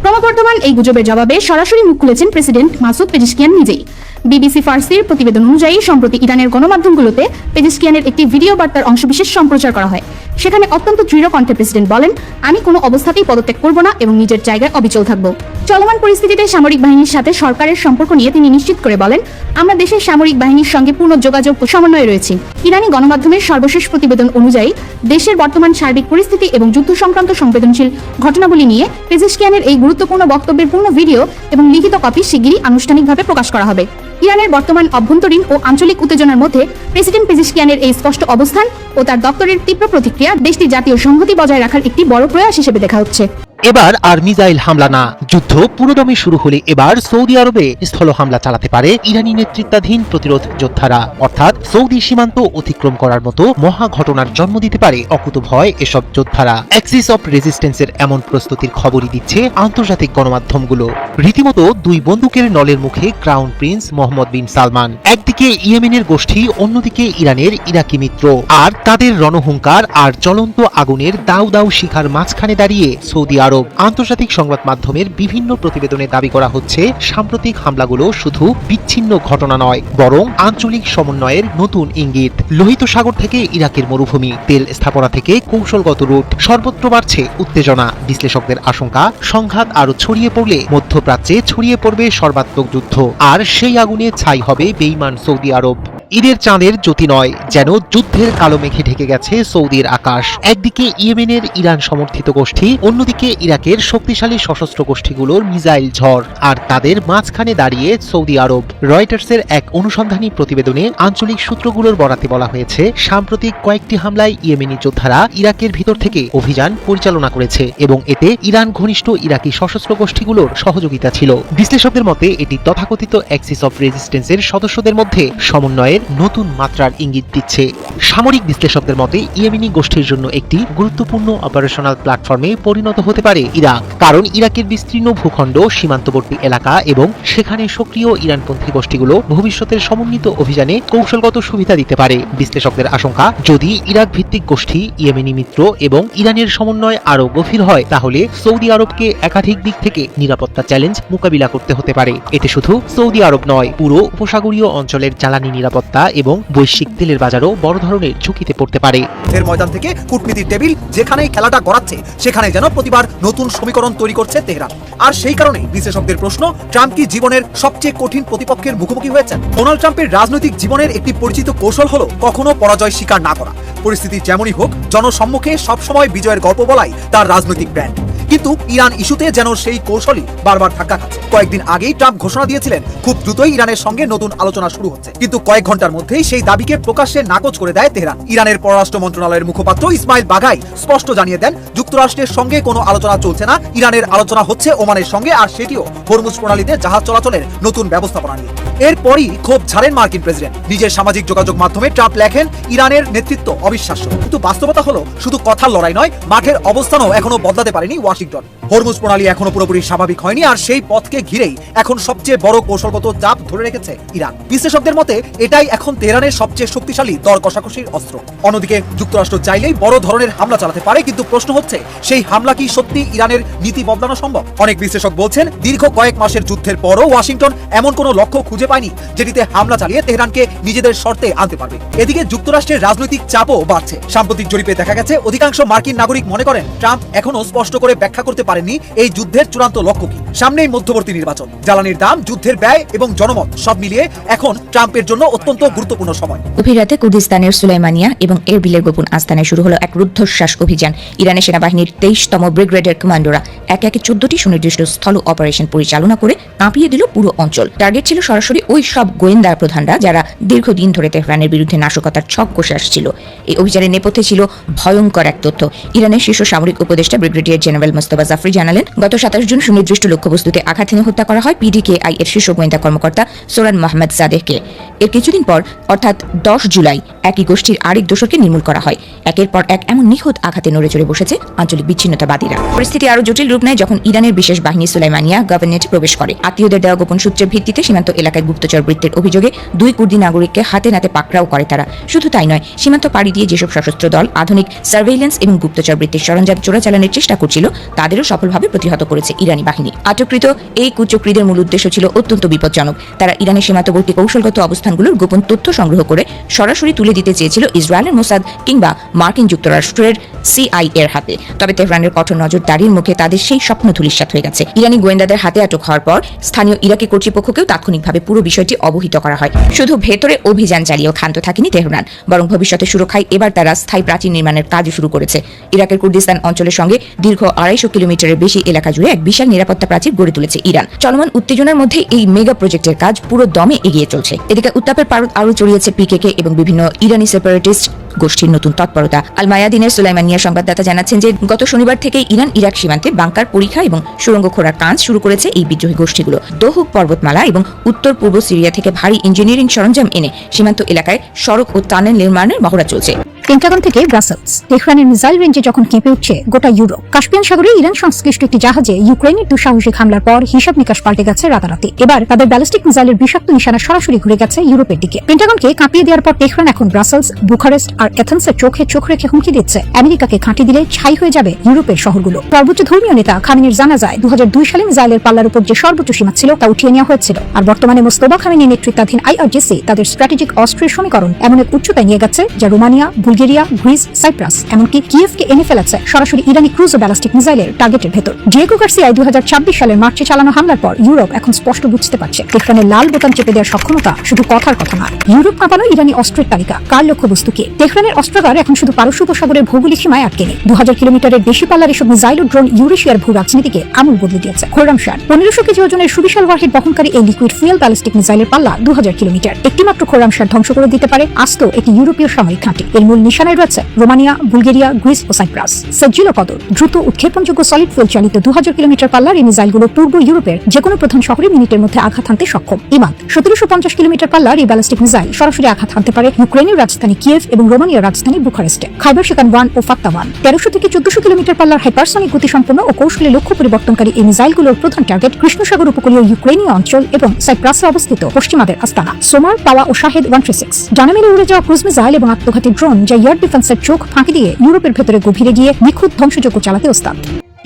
ক্রমবর্ধমান এই গুজবের জবাবে সরাসরি মুখ খুলেছেন প্রেসিডেন্ট মাসুদ পেজিশকিয়ান নিজেই। বিবিসি ফার্সির প্রতিবেদন অনুযায়ী সম্প্রতি ইরানের গণমাধ্যমগুলোতে পেজিশকিয়ানের একটি ভিডিও বার্তার অংশবিশেষ সম্প্রচার করা হয়। সেখানে অত্যন্ত দৃঢ় কণ্ঠে প্রেসিডেন্ট বলেন, আমি কোনো অবস্থাতেই পদত্যাগ করব না এবং নিজের জায়গায় অবিচল থাকব। চলমান পরিস্থিতিতে সামরিক বাহিনীর সাথে সরকারের সম্পর্ক নিয়ে তিনি নিশ্চিত করে বলেন, আমরা দেশের সামরিক বাহিনীর সঙ্গে পূর্ণ যোগাযোগ ও সমন্বয়ে রয়েছি। ইরানি গণমাধ্যমের সর্বশেষ প্রতিবেদন অনুযায়ী দেশের বর্তমান সার্বিক পরিস্থিতি এবং যুদ্ধ সংক্রান্ত সংবেদনশীল ঘটনাবলী নিয়ে পেজিশকিয়ানের এই গুরুত্বপূর্ণ বক্তব্যের পূর্ণ ভিডিও এবং লিখিত কপি শিগগিরই আনুষ্ঠানিকভাবে প্রকাশ করা হবে। ইরানের বর্তমান অভ্যন্তরীণ ও আঞ্চলিক উত্তেজনার মধ্যে প্রেসিডেন্ট পেজিশকিয়ানের এই স্পষ্ট অবস্থান ও তার দপ্তরের তীব্র প্রতিক্রিয়া দেশটির জাতীয় সংহতি বজায় রাখার একটি বড় প্রয়াস হিসেবে দেখা হচ্ছে। এবার আর মিসাইল হামলা না, যুদ্ধ পুরোদমে শুরু হলে এবার সৌদি আরবে স্থল হামলা চালাতে পারে ইরানি নেতৃত্বাধীন প্রতিরোধ যোদ্ধারা। অর্থাৎ সৌদি সীমান্ত অতিক্রম করার মতো মহা ঘটনার জন্ম দিতে পারে অকুতভয় এসব যোদ্ধারা। অ্যাক্সিস অফ রেজিস্ট্যান্সের এমন প্রস্তুতির খবরই দিচ্ছে আন্তর্জাতিক গণমাধ্যমগুলো। রীতিমতো দুই বন্দুকের নলের মুখে ক্রাউন প্রিন্স মোহাম্মদ বিন সালমান, একদিকে ইয়েমেনের গোষ্ঠী, অন্যদিকে ইরানের ইরাকি মিত্র, আর তাদের রণহুঙ্কার আর জ্বলন্ত আগুনের দাউ দাউ শিখার মাঝখানে দাঁড়িয়ে সৌদি আরব। আন্তর্জাতিক সংবাদ মাধ্যমের বিভিন্ন প্রতিবেদনে দাবি করা হচ্ছে, সাম্প্রতিক হামলাগুলো শুধু বিচ্ছিন্ন ঘটনা নয়, বরং আঞ্চলিক সমন্বয়ের নতুন ইঙ্গিত। লোহিত সাগর থেকে ইরাকের মরুভূমি, তেল স্থাপনা থেকে কৌশলগত রুট, সর্বত্র বাড়ছে উত্তেজনা। বিশ্লেষকদের আশঙ্কা, সংঘাত আরো ছড়িয়ে পড়লে মধ্যপ্রাচ্যে ছড়িয়ে পড়বে সর্বাত্মক যুদ্ধ, আর সেই আগুনে ছাই হবে বেঈমান সৌদি আরব। ঈদের চাঁদের জ্যোতি নয়, যেন যুদ্ধের কালো মেঘে ঢেকে গেছে সৌদির আকাশ। একদিকে ইয়েমেনের ইরান সমর্থিত গোষ্ঠী, অন্যদিকে ইরাকের শক্তিশালী সশস্ত্র গোষ্ঠীগুলোর মিসাইল ঝড়, আর তাদের মাঝখানে দাঁড়িয়ে সৌদি আরব। রয়টার্সের এক অনুসন্ধানী প্রতিবেদনে আঞ্চলিক সূত্রগুলোর বরাতে বলা হয়েছে, সাম্প্রতিক কয়েকটি হামলায় ইয়েমেনি যোদ্ধারা ইরাকের ভিতর থেকে অভিযান পরিচালনা করেছে এবং এতে ইরান ঘনিষ্ঠ ইরাকি সশস্ত্র গোষ্ঠীগুলোর সহযোগিতা ছিল। বিশ্লেষকদের মতে এটি তথাকথিত অ্যাক্সিস অফ রেজিস্ট্যান্সের সদস্যদের মধ্যে সমন্বয়ের নতুন মাত্রার ইঙ্গিত দিচ্ছে। সামরিক বিশ্লেষকদের মতে ইয়েমেনি গোষ্ঠীর জন্য একটি গুরুত্বপূর্ণ অপারেশনাল প্ল্যাটফর্মে পরিণত হতে পারে ইরাক, কারণ ইরাকের বিস্তীর্ণ ভূখণ্ড, সীমান্তবর্তী এলাকা এবং সেখানে সক্রিয় ইরানপন্থী গোষ্ঠীগুলো ভবিষ্যতের সমন্বিত অভিযানে কৌশলগত সুবিধা দিতে পারে। বিশ্লেষকদের আশঙ্কা, যদি ইরাক ভিত্তিক গোষ্ঠী, ইয়েমেনি মিত্র এবং ইরানের সমন্বয় আরও গভীর হয়, তাহলে সৌদি আরবকে একাধিক দিক থেকে নিরাপত্তা চ্যালেঞ্জ মোকাবিলা করতে হতে পারে। এতে শুধু সৌদি আরব নয়, পুরো উপসাগরীয় অঞ্চলের জ্বালানি নিরাপত্তা এবং বৈশ্বিক তেলের বাজারও বড় ধরনের ঝুঁকিতে পড়তে পারে। এর ময়দান থেকে কূটনীতির টেবিল যেখানেই খেলাটা গড়াচ্ছে, সেখানে যেন প্রতিবার নতুন সমীকরণ তৈরি করছে তেহরান। আর সেই কারণেই বিশেষজ্ঞদের প্রশ্ন, ট্রাম্প কি জীবনের সবচেয়ে কঠিন প্রতিপক্ষের মুখোমুখি হয়েছেন? ডোনাল্ড ট্রাম্পের রাজনৈতিক জীবনের একটি পরিচিত কৌশল হলো কখনো পরাজয় স্বীকার না করা। পরিস্থিতি যেমনই হোক, জনসম্মুখে সবসময় বিজয়ের গল্প বলাই তার রাজনৈতিক ব্র্যান্ড। কিন্তু ইরান ইস্যুতে যেন সেই কৌশলই বারবার ধাক্কা খাচ্ছে। কয়েকদিন আগেই ট্রাম্প ঘোষণা দিয়েছিলেন খুব দ্রুতই ইরানের সঙ্গে নতুন আলোচনা শুরু হচ্ছে, কিন্তু কয়েক ঘন্টার মধ্যেই সেই দাবিকে প্রকাশ্যে নাকচ করে দেয় তেহরান। ইরানের পররাষ্ট্র মন্ত্রণালয়ের মুখপাত্র ইসমাইল বাঘাই স্পষ্ট জানিয়ে দেন, যুক্তরাষ্ট্রের সঙ্গে কোনো আলোচনা চলছে না, ইরানের আলোচনা হচ্ছে ওমানের সঙ্গে, আর সেটিও হরমুজ প্রণালীতে জাহাজ চলাচলের নতুন ব্যবস্থাপনা নিয়ে। এরপরই ক্ষোভ ঝাড়েন মার্কিন প্রেসিডেন্ট। নিজের সামাজিক যোগাযোগ মাধ্যমে ট্রাম্প লেখেন, ইরানের নেতৃত্ব অবিশ্বাস্য। কিন্তু বাস্তবতা হলো, শুধু কথার লড়াই নয়, মাঠের অবস্থানও এখনো বদলাতে পারেনি ওয়াশিংটন। হরমুজ প্রণালী এখনো পুরোপুরি স্বাভাবিক হয়নি, আর সেই পথকে ঘিরেই এখন সবচেয়ে বড় কৌশলগত চাপ ধরে রেখেছে ইরান। বিশ্লেষকদের মতে এটাই এখন তেহরানের সবচেয়ে শক্তিশালী দর কষাকষির অস্ত্র। অন্যদিকে যুক্তরাষ্ট্র চাইলেই বড় ধরনের হামলা চালাতে পারে, কিন্তু প্রশ্ন হচ্ছে সেই হামলা কি সত্যি ইরানের নীতি বদলানো সম্ভব? অনেক বিশ্লেষক বলছেন, দীর্ঘ কয়েক মাসের যুদ্ধের পরও ওয়াশিংটন এমন কোনো লক্ষ্য খুঁজে পায়নি যেটিতে হামলা চালিয়ে তেহরানকে নিজেদের শর্তে আনতে পারবে। এদিকে যুক্তরাষ্ট্রের রাজনৈতিক চাপও বাড়ছে। সাম্প্রতিক জরিপে দেখা গেছে, অধিকাংশ মার্কিন নাগরিক মনে করেন ট্রাম্প এখনো স্পষ্ট করে ব্যাখ্যা করতে পারেননি এই যুদ্ধের চূড়ান্ত লক্ষ্য কি। সামনেই মধ্যবর্তী নির্বাচন, জ্বালানির দাম, যুদ্ধের ব্যয় এবং জনমত সব মিলিয়ে এখন ট্রাম্পের জন্য অত্যন্ত গুরুত্বপূর্ণ সময়। গভীর রাতে কুর্দিস্তানের সুলাইমানিয়া এবং এরবিলের গোপন আস্তানায় শুরু হলো এক রুদ্ধশ্বাস অভিযান। ইরানের সেনাবাহিনীর 23তম ব্রিগেডের কমান্ডোরা একে একে 14টি সুনির্দিষ্ট স্থল অপারেশন পরিচালনা করে কাঁপিয়ে দিল পুরো অঞ্চল। টার্গেট ছিল সরাসরি ওই সব গোয়েন্দা প্রধানরা যারা দীর্ঘদিন ধরে তেহরানের বিরুদ্ধে নাশকতার ছক কষে আসছিল। এই অভিযানের নেপথ্যে ছিল ভয়ঙ্কর এক তথ্য। ইরানের শীর্ষ সামরিক উপদেষ্টা ব্রিগেডিয়ার জেনারেল মোস্তফা জাফরি জানালেন, গত 27 জুন সুনির্দিষ্ট লক্ষ্যবস্তুতে আঘাত হেনে হত্যা করা হয় পিডিকেআই এর শীর্ষ গোয়েন্দা কর্মকর্তা সোরান মোহাম্মদ সাদেহকে। এর কিছুদিন পর অর্থাৎ 10 জুলাই একই গোষ্ঠীর আরেক দোসরকে নির্মূল করা হয়। একের পর এক এমন নিখুঁত আঘাতে নড়ে চড়ে বসেছে আঞ্চলিক বিচ্ছিন্নতাবাদীরা। পরিস্থিতি আরো জটিল রূপ নেয় যখন ইরানের বিশেষ বাহিনী সুলাইমানিয়া গভর্নরেট প্রবেশ করে। আত্মীয়দের দেওয়া গোপন সূত্রের ভিত্তিতে সীমান্ত এলাকায় গুপ্তচর বৃত্তির অভিযোগে 2 কুর্দি নাগরিককে হাতে নাতে পাকড়াও করে তারা। শুধু তাই নয়, সীমান্ত পাড়ি দিয়ে যেসব সশস্ত্র দল আধুনিক সার্ভেইলেন্স এবং গুপ্তচর বৃত্তির সরঞ্জাম চোরাচালানের চেষ্টা করছিল, তাদেরও সফলভাবে প্রতিহত করেছে ইরানি বাহিনী। আটককৃত এই কুচক্রীদের মূল উদ্দেশ্য ছিল অত্যন্ত বিপজ্জনক। তারা ইরানের সীমান্তবর্তী কৌশলগত অবস্থানগুলোর গোপন তথ্য সংগ্রহ করে সরাসরি তুলে দিতে চেয়েছিল ইসরায়েলের মোসাদ কিংবা মার্কিন যুক্তরাষ্ট্রের CIA এর হাতে। তবে তেহরানের কঠোর নজরদারির মুখে তাদের সেই স্বপ্ন ধূলিসাৎ হয়ে গেছে। ইরানি গোয়েন্দাদের হাতে আটক হওয়ার পর স্থানীয় ইরাকি কর্তৃপক্ষকেও তাৎক্ষণিকভাবে পুরো বিষয়টি অবহিত করা হয়। শুধু ভেতরে অভিযান চালিয়েও ক্ষান্ত থাকেনি তেহরান, বরং ভবিষ্যতে সুরক্ষায় এবার তারা স্থায়ী প্রাচীর নির্মাণের কাজও শুরু করেছে। ইরাকের কুর্দিস্তান অঞ্চলের সঙ্গে দীর্ঘ 250 কিলোমিটারের বেশি এলাকা জুড়ে এক বিশাল নিরাপত্তা প্রাচীর গড়ে তুলেছে ইরান। চলমান উত্তেজনার মধ্যে এই মেগা প্রজেক্টের কাজ পুরো দমে এগিয়ে চলছে। এদিকে উত্তাপের পারদ আরও ছড়িয়েছে PKK এবং বিভিন্ন ইরানি সেপারেটিস্ট গোষ্ঠীর নতুন তৎপরতা। আল মায়াদিনের সুলাইমানিয়া সংবাদদাতা জানাচ্ছেন যে গত শনিবার থেকে ইরান ইরাক সীমান্তে বাংকার পরীক্ষা এবং সুড়ঙ্গ খোঁড়ার কাজ শুরু করেছে এই বিদ্রোহী গোষ্ঠীগুলো। দোহুক পর্বতমালা এবং উত্তর পূর্ব সিরিয়া থেকে ভারী ইঞ্জিনিয়ারিং সরঞ্জাম এনে সীমান্ত এলাকায় সড়ক ও টানেল নির্মাণের মহড়া চলছে। পেন্টাগন থেকে ব্রাসেলস, তেহরানের মিসাইল রেঞ্জে যখন কেঁপে উঠছে গোটা ইউরোপ। কাস্পিয়ান সাগরে ইরান সংশ্লিষ্ট একটি জাহাজে ইউক্রেনের দুঃসাহসিক হামলার পর হিসাব নিকাশ পাল্টে গেছে রাতারাতি। এবার তাদের ব্যালিস্টিক মিসাইলের বিষাক্ত নিশানা সরাসরি ঘুরে গেছে ইউরোপের দিকে। পেন্টাগনকে কাঁপিয়ে দেওয়ার পর তেহরান এখন ব্রাসেলস, বুখারেস্ট আর এথেন্সের চোখে চোখ রেখে হুমকি দিচ্ছে আমেরিকাকে খাঁটি দিলে ছাই হয়ে যাবে ইউরোপের শহরগুলো। সর্বোচ্চ ধর্মীয় নেতা খামেনির জানা যায় 2002 সালে মিসাইলের পাল্লার উপর যে সর্বোচ্চ সীমা ছিল তা উঠিয়ে নেওয়া হয়েছিল। আর বর্তমানে মোস্তফা খামেনির নেতৃত্বাধীন IRGC তাদের স্ট্র্যাটেজিক অস্ত্রের সমীকরণ এমন এক উচ্চতায় নিয়ে গেছে যা রোমানিয়া, বুলগেরিয়া, গ্রিস, সাইপ্রাস এমনকি কিয়েভকে এনে ফেলেছে সরাসরি ইরানি ক্রুজ ও ব্যালিস্টিক মিসাইলের টার্গেটের ভেতর। ডিয়েগো গার্সিয়ায় 2026 সালের মার্চে চালানো হামলার পর ইউরোপ এখন স্পষ্ট বুঝতে পারছে তেহরানের লাল বোতাম চেপে দেওয়ার সক্ষমতা শুধু কথার কথা নয়। ইউরোপ কাঁপানো ইরানি অস্ত্রের তালিকা, কার লক্ষ্যবস্তু কি? তেহরানের অস্ত্রাগার এখন শুধু পারস্য উপসাগরের ভৌগোলিক সীমায় আটকে নেই। 2000 কিলোমিটারের বেশি পাল্লার এসব মিসাইল ও ড্রোন ইউরেশিয়ার ভূ রাজনীতিকে আমূল বদলে দিয়েছে। খোরামশার 1500 কেজি ওজনের সুবিশাল ওয়ারহেড বহনকারী এই লিকুইড ফুয়েল ব্যালিস্টিক মিসাইলের পাল্লা 2000 কিলোমিটার। একটিমাত্র খোরামশার ধ্বংস করে দিতে পারে আস্ত একটি ইউরোপীয় সামরিক ঘাঁটি। এর মূল নিশানায় রয়েছে রোমানিয়া, বুলগেরিয়া, গ্রিস ও সাইপ্রাস। সেজিলো কদর দ্রুত উৎক্ষেপণযোগ্য সলিড ফুয়েল চালিত 2000 কিলোমিটার পাল্লার এই মিসাইলগুলো পূর্ব ইউরোপের যেকোনো প্রধান শহরে মিনিটের মধ্যে আঘাত হানতে সক্ষম। ইমান 1750 কিলোমিটার পাল্লার এই ব্যালিস্টিক মিসাইল সরাসরি আঘাত হানতে পারে ইউক্রেনের রাজধানী কিয়েভ এবং রোমানিয়ার রাজধানী বুখারেস্টে। খাইবার শেকান 1 ও ফাত্তা 1 1300 থেকে 1400 কিলোমিটার পাল্লার হাইপারসনিক গতিসম্পন্ন ও কৌশলে লক্ষ্য পরিবর্তনকারী এই মিসাইলগুলোর প্রধান টার্গেট কৃষ্ণসাগর উপকূলীয় ইউক্রেনীয় অঞ্চল এবং সাইপ্রাসে অবস্থিত পশ্চিমাদের আস্তানা। সোমার, পাওয়া ও শাহেদ 136 ডানা মেলে উড়ে যাওয়া ক্রুজ মিসাইল এবং আত্মঘাতী ড্রোন যা এয়ার ডিফেন্সের চোখ ফাঁকি দিয়ে ইউরোপের ভেতরে গভীরে গিয়ে নিখুঁত ধ্বংসযজ্ঞ চালাতে ওস্তাদ।